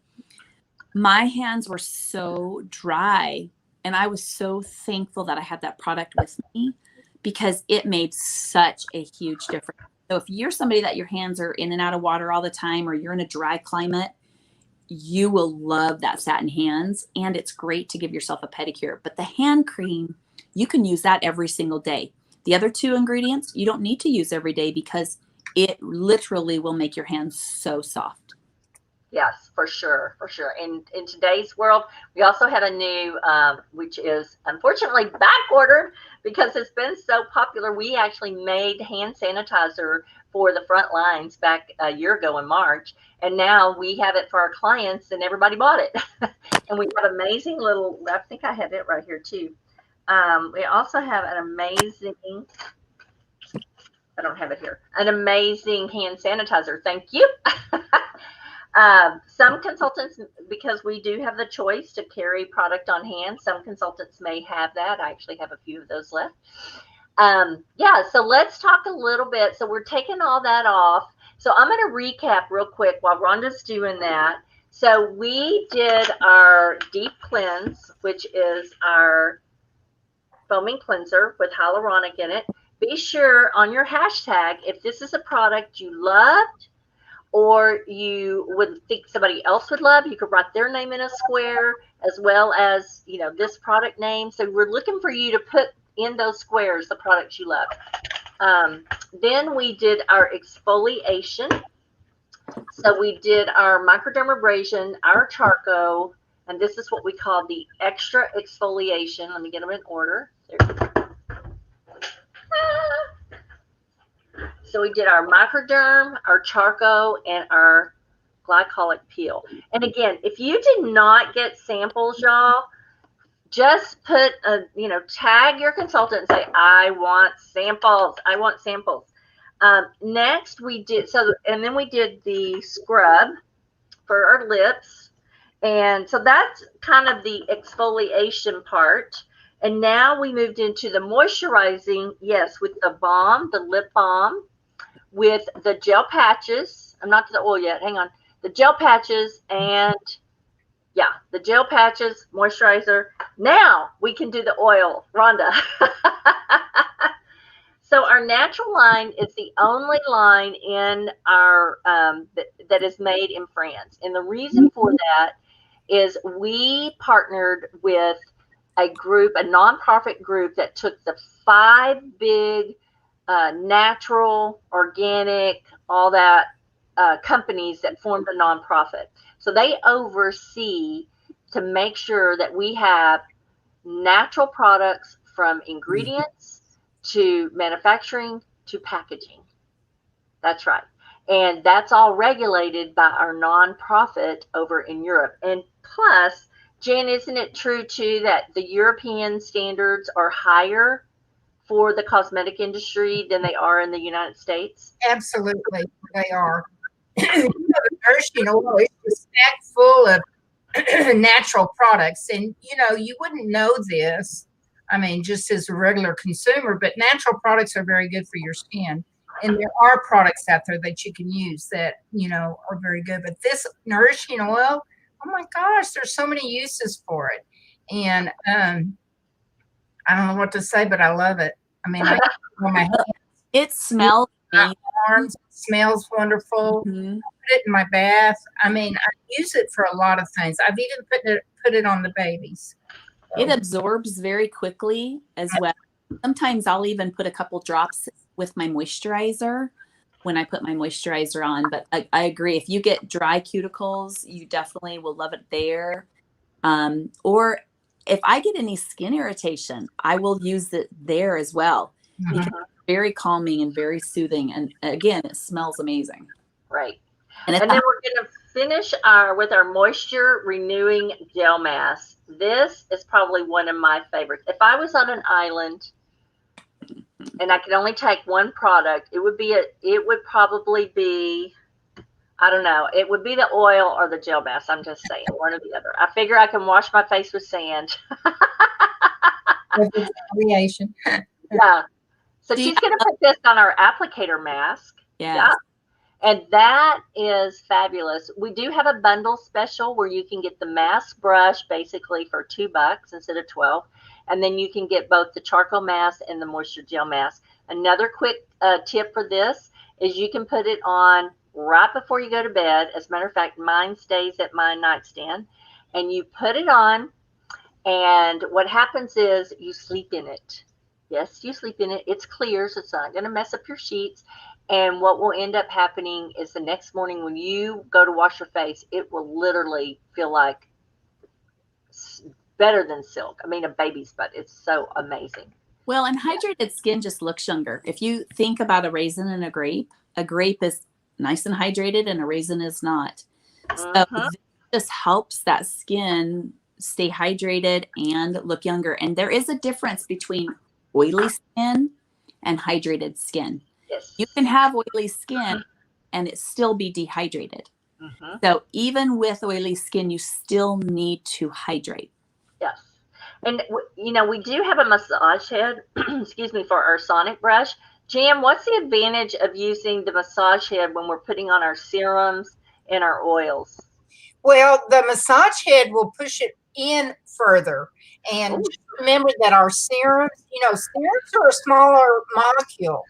my hands were so dry And I was so thankful that I had that product with me because it made such a huge difference. So if you're somebody that your hands are in and out of water all the time, or you're in a dry climate, you will love that satin hands. And it's great to give yourself a pedicure. But the hand cream, you can use that every single day. The other two ingredients, you don't need to use every day because it literally will make your hands so soft. Yes, for sure, for sure. In today's world, we also had a new, which is unfortunately back ordered because it's been so popular. We actually made hand sanitizer for the front lines back a year ago in March, and now we have it for our clients, and everybody bought it. And we have amazing little. I think I have it right here too. We also have an amazing. I don't have it here. An amazing hand sanitizer. Thank you. Some consultants, because we do have the choice to carry product on hand, some consultants may have that. I actually have a few of those left. Yeah, so let's talk a little bit. So we're taking all that off. So I'm going to recap real quick while Rhonda's doing that. So we did our deep cleanse, which is our foaming cleanser with hyaluronic in it. Be sure on your hashtag, if this is a product you loved, or you would think somebody else would love, you could write their name in a square, as well as, you know, this product name. So we're looking for you to put in those squares the products you love. Then we did our exfoliation. So we did our microdermabrasion, our charcoal, and this is what we call the extra exfoliation. Let me get them in order. There. So we did our microderm, our charcoal, and our glycolic peel. And again, if you did not get samples, y'all, just put a, tag your consultant and say, I want samples. I want samples. Next we did, and then we did the scrub for our lips. And so that's kind of the exfoliation part. And now we moved into the moisturizing, yes, with the balm, the lip balm, with the gel patches. I'm not to the oil yet. Hang on. The gel patches and, yeah, the gel patches, moisturizer. Now we can do the oil. Rhonda. So our natural line is the only line in our that is made in France. And the reason for that is we partnered with a group, a nonprofit group that took the 5 big natural, organic, all that companies that formed a nonprofit. So they oversee to make sure that we have natural products from ingredients to manufacturing to packaging. That's right. And that's all regulated by our nonprofit over in Europe. And plus, Jan, isn't it true too that the European standards are higher for the cosmetic industry than they are in the United States? Absolutely, they are. The nourishing oil is just packed full of natural products, and you wouldn't know this. I mean, just as a regular consumer, but natural products are very good for your skin. And there are products out there that you can use that, are very good. But this nourishing oil, oh my gosh, there's so many uses for it. And I don't know what to say, but I love it. I mean, it smells my arms, it smells wonderful. Mm-hmm. I put it in my bath. I mean, I use it for a lot of things. I've even put it on the babies. So. It absorbs very quickly as well. Sometimes I'll even put a couple drops with my moisturizer when I put my moisturizer on. But I agree. If you get dry cuticles, you definitely will love it there. Or if I get any skin irritation, I will use it there as well. Mm-hmm. Because it's very calming and very soothing. And again, it smells amazing. Right. And then we're going to finish with our moisture renewing gel mask. This is probably one of my favorites. If I was on an island and I could only take one product, it would probably be, I don't know, it would be the oil or the gel mask. I'm just saying, one or the other. I figure I can wash my face with sand. Exfoliation. Yeah. So she's going to put this on our applicator mask. Yeah. And that is fabulous. We do have a bundle special where you can get the mask brush basically for $2 instead of 12. And then you can get both the charcoal mask and the moisture gel mask. Another quick tip for this is you can put it on right before you go to bed. As a matter of fact, mine stays at my nightstand. And you put it on, and what happens is you sleep in it. Yes, you sleep in it. It's clear, so it's not going to mess up your sheets. And what will end up happening is the next morning when you go to wash your face, it will literally feel like better than silk. I mean, a baby's butt. It's so amazing. Well, and hydrated skin just looks younger. If you think about a raisin and a grape is nice and hydrated and a raisin is not. So this just helps that skin stay hydrated and look younger. And there is a difference between oily skin and hydrated skin. Yes. You can have oily skin and it still be dehydrated. So even with oily skin, you still need to hydrate. Yes. And, you know, we do have a massage head, excuse me, for our sonic brush. Jan, what's the advantage of using the massage head when we're putting on our serums and our oils? Well, the massage head will push it in further. And just remember that our serums, you know, serums are a smaller molecule.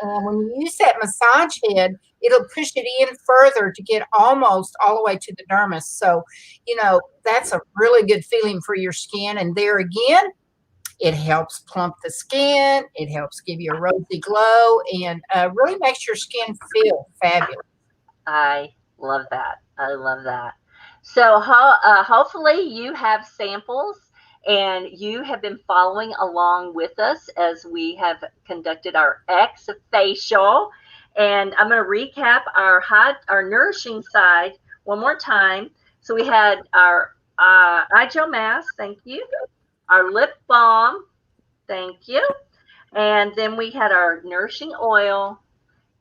And when you use that massage head, it'll push it in further to get almost all the way to the dermis. So, you know, that's a really good feeling for your skin. And there again, it helps plump the skin. It helps give you a rosy glow and really makes your skin feel fabulous. I love that. I love that. So hopefully you have samples and you have been following along with us as we have conducted our XFacial. And I'm going to recap our nourishing side one more time. So we had our eye gel mask, thank you. Our lip balm, thank you. And then we had our nourishing oil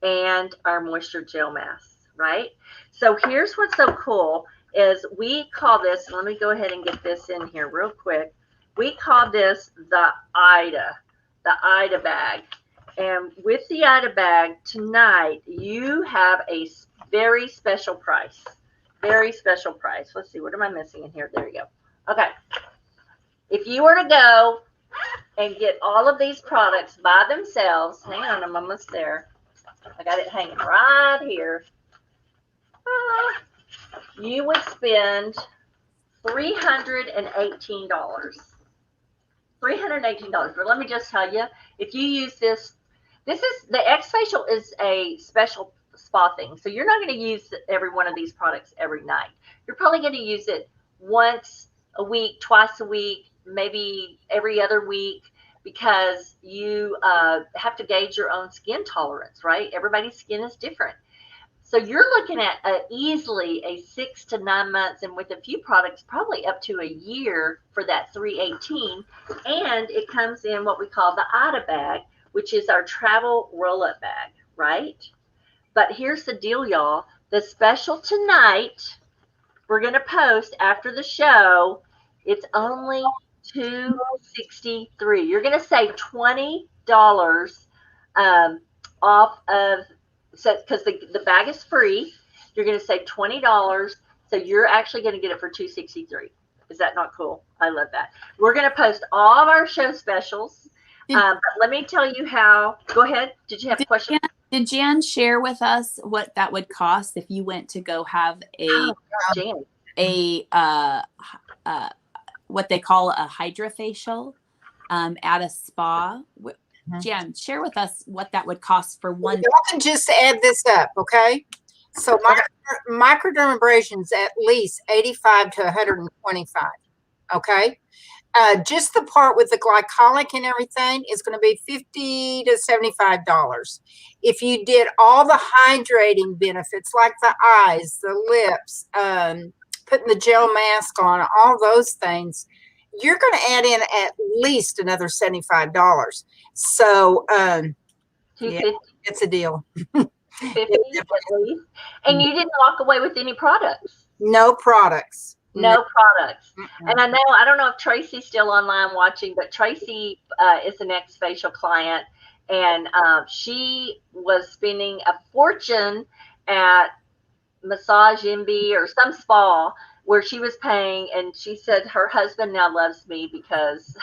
and our moisture gel mask, right? So here's what's so cool is we call this, let me go ahead and get this in here real quick. We call this the Ida bag. And with the Ida bag tonight, you have a very special price. Very special price. Let's see, what am I missing in here? There you go. Okay. If you were to go and get all of these products by themselves, hang on, I'm almost there. I got it hanging right here. You would spend $318. $318. But let me just tell you, if you use this is the XFacial is a special spa thing. So you're not going to use every one of these products every night. You're probably going to use it once a week, twice a week, maybe every other week, because you have to gauge your own skin tolerance, right? Everybody's skin is different. So you're looking at easily a 6 to 9 months, and with a few products, probably up to a year for that $318. And it comes in what we call the Ida bag, which is our travel roll-up bag, right? But here's the deal, y'all. The special tonight, we're going to post after the show. It's only $263. You're going to save $20 off of. So, because the bag is free, you're going to save $20. So you're actually going to get it for $263. Is that not cool? I love that. We're going to post all of our show specials. But let me tell you how. Go ahead. Did you have a question? Did Jan share with us what that would cost if you went to go have what they call a hydrofacial at a spa? Jan, share with us what that would cost for one. Y'all can just add this up, okay? So microdermabrasion's at least $85 to $125, okay? Just the part with the glycolic and everything is going to be $50 to $75. If you did all the hydrating benefits like the eyes, the lips, putting the gel mask on, all those things, you're going to add in at least another $75. So, yeah, it's a deal. 50 at least. And you didn't walk away with any products. No products. No products. And I know, I don't know if Tracy's still online watching, but Tracy is an XFacial client, and she was spending a fortune at Massage MB or some spa where she was paying, and she said her husband now loves me because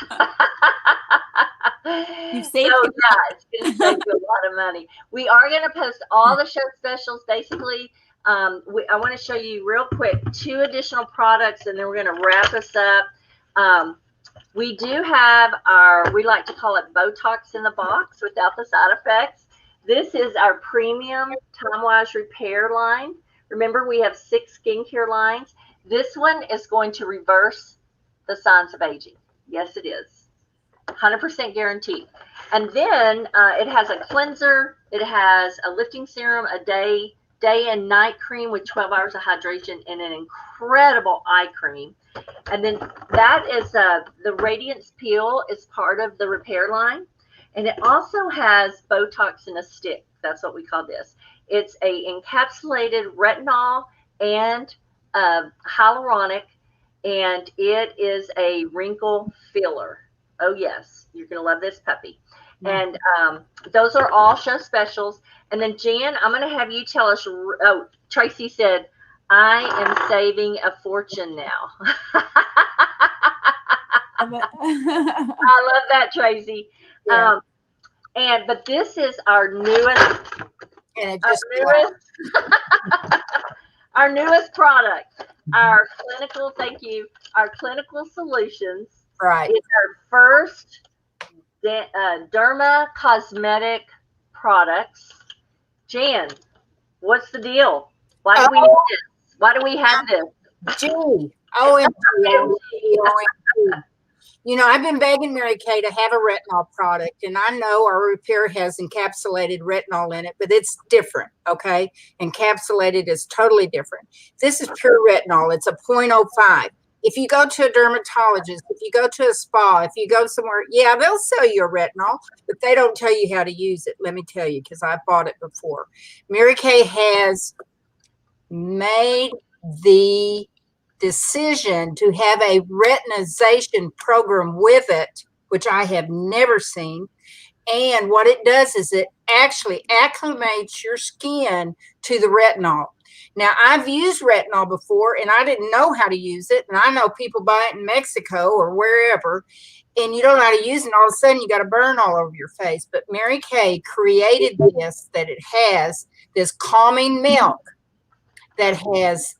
You've saved so yeah, it's going to save you a lot of money. We are going to post all the show specials. Basically, I want to show you real quick 2 additional products, and then we're going to wrap us up. We do have we like to call it Botox in the box without the side effects. This is our premium time-wise repair line. Remember, we have 6 skincare lines. This one is going to reverse the signs of aging. Yes, it is. 100% guaranteed. And then it has a cleanser. It has a lifting serum, a day and night cream with 12 hours of hydration, and an incredible eye cream. And then that is the Radiance Peel is part of the repair line. And it also has Botox in a stick. That's what we call this. It's a encapsulated retinol and hyaluronic, and it is a wrinkle filler. Oh, yes. You're going to love this puppy. And those are all show specials. And then, Jan, I'm going to have you tell us. Oh, Tracy said, I am saving a fortune now. I love that, Tracy. Yeah. But this is our newest, our newest product, our clinical, our clinical solutions. Right. It's our first derma cosmetic products. Jan, what's the deal? Why do we need this? Why do we have this? OMG. You know, I've been begging Mary Kay to have a retinol product, and I know our repair has encapsulated retinol in it, but it's different, okay? Encapsulated is totally different. This is pure retinol. It's a 0.05. If you go to a dermatologist, if you go to a spa, if you go somewhere, yeah, they'll sell you a retinol, but they don't tell you how to use it. Let me tell you, because I bought it before. Mary Kay has made the decision to have a retinization program with it, which I have never seen. And what it does is it actually acclimates your skin to the retinol. Now, I've used retinol before, and I didn't know how to use it. And I know people buy it in Mexico or wherever, and you don't know how to use it. And all of a sudden, you got a burn all over your face. But Mary Kay created this, that it has this calming milk that has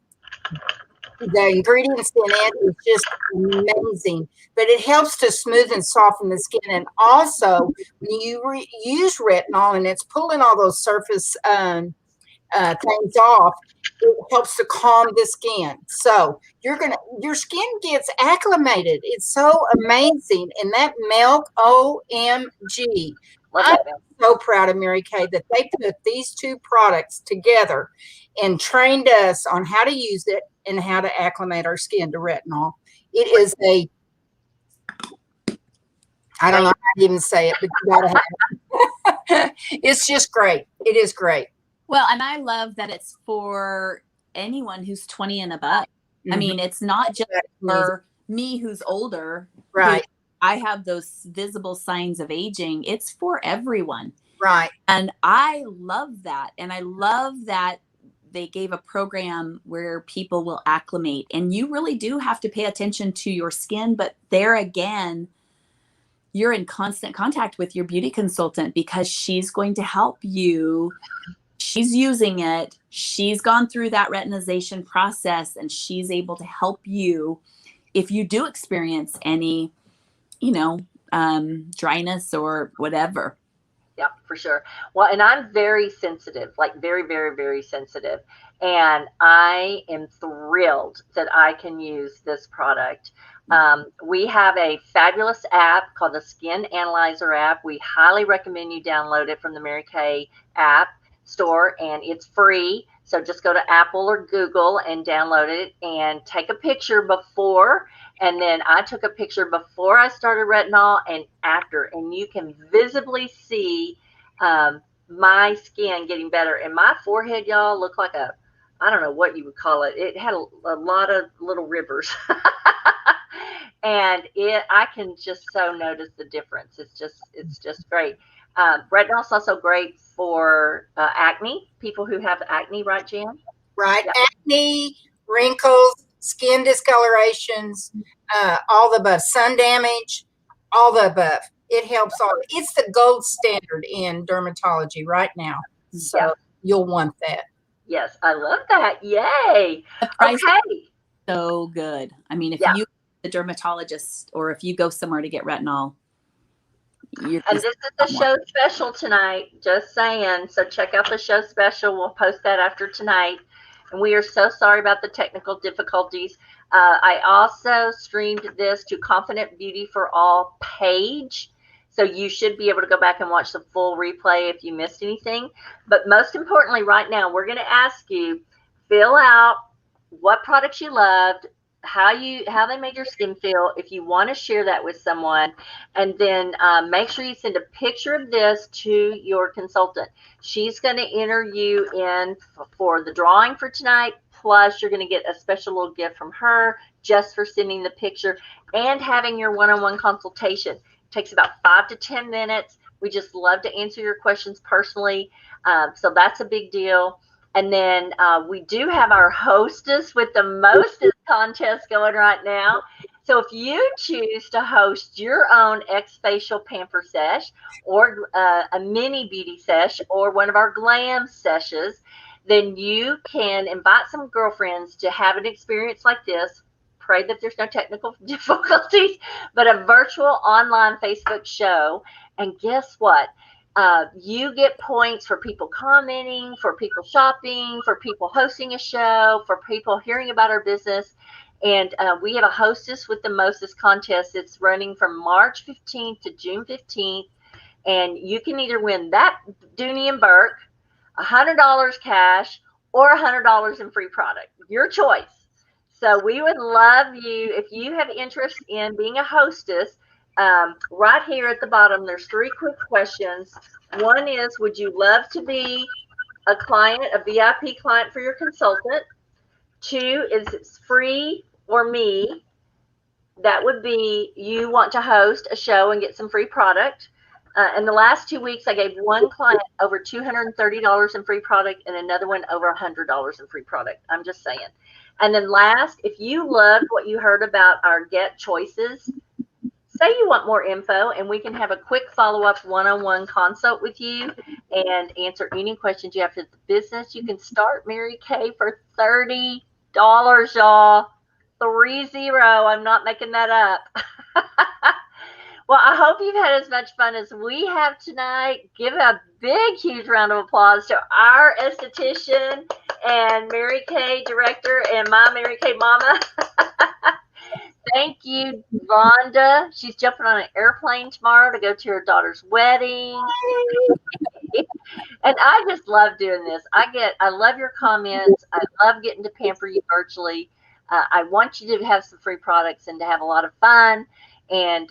the ingredients in it is just amazing, but it helps to smooth and soften the skin. And also, when you use retinol and it's pulling all those surface things off, it helps to calm the skin. So your skin gets acclimated. It's so amazing. And that milk, OMG. I'm so proud of Mary Kay that they put these 2 products together and trained us on how to use it and how to acclimate our skin to retinol. It is I don't know how to even say it, but you gotta have it. It's just great. It is great. Well, and I love that it's for anyone who's 20 and above. I mean, it's not just for me who's older. Right. I have those visible signs of aging. It's for everyone. Right. And I love that. And I love that they gave a program where people will acclimate. And you really do have to pay attention to your skin. But there again, you're in constant contact with your beauty consultant because she's going to help you. She's using it. She's gone through that retinization process, and she's able to help you if you do experience any, dryness or whatever. Yeah, for sure. Well, and I'm very sensitive, like very, very, very sensitive. And I am thrilled that I can use this product. We have a fabulous app called the Skin Analyzer app. We highly recommend you download it from the Mary Kay app store, and it's free. So just go to Apple or Google and download it and take a picture before. And then I took a picture before I started retinol and after, and you can visibly see my skin getting better. And my forehead, y'all, looked like I don't know what you would call it. It had a lot of little rivers. and I can just so notice the difference. It's just great. Retinol is also great for acne, people who have acne, right, Jan? Right. Yeah. Acne, wrinkles, skin discolorations, all the above, sun damage, all the above. It helps all. It's the gold standard in dermatology right now. So Yeah. you'll want that. Yes, I love that. Yay. The price Okay. is so good. I mean, if Yeah. you the dermatologist or if you go somewhere to get retinol, you're And this is the show special tonight, just saying. So check out the show special. We'll post that after tonight. And we are so sorry about the technical difficulties. I also streamed this to Confident Beauty for All page. So you should be able to go back and watch the full replay if you missed anything. But most importantly, right now, we're going to ask you, fill out what products you loved, how they made your skin feel, if you want to share that with someone, and then make sure you send a picture of this to your consultant. She's going to enter you in for the drawing for tonight, plus you're going to get a special little gift from her just for sending the picture and having your one-on-one consultation. It takes about 5 to 10 minutes. We just love to answer your questions personally, so that's a big deal. And then we do have our hostess with the mostest contest going right now. So if you choose to host your own XFacial Pamper Sesh or a mini beauty sesh or one of our glam sessions, then you can invite some girlfriends to have an experience like this. Pray that there's no technical difficulties, but a virtual online Facebook show. And guess what? You get points for people commenting, for people shopping, for people hosting a show, for people hearing about our business. And we have a hostess with the mostest contest. It's running from March 15th to June 15th. And you can either win that Dooney and Burke, $100 cash, or $100 in free product. Your choice. So we would love you, if you have interest in being a hostess, right here at the bottom, there's 3 quick questions. One is, would you love to be a client, a VIP client for your consultant? 2 is, it's free or me. That would be, you want to host a show and get some free product. In the last 2 weeks, I gave one client over $230 in free product and another one over $100 in free product. I'm just saying. And then last, if you loved what you heard about our Get Choices, say you want more info and we can have a quick follow-up one-on-one consult with you and answer any questions you have for the business. You can start Mary Kay for $30, y'all. 30. I'm not making that up. Well, I hope you've had as much fun as we have tonight. Give a big, huge round of applause to our esthetician and Mary Kay director and my Mary Kay mama. Thank you, Rhonda. She's jumping on an airplane tomorrow to go to her daughter's wedding. And I just love doing this. I love your comments. I love getting to pamper you virtually. I want you to have some free products and to have a lot of fun. And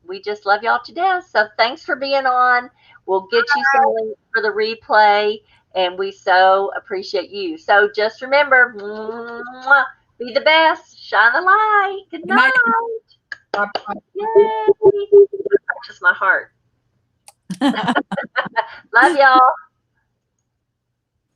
we just love y'all to death. So thanks for being on. We'll get you some links for the replay. And we so appreciate you. So just remember, be the best. Shine the light. Good night. Yay. Just my heart. Love y'all.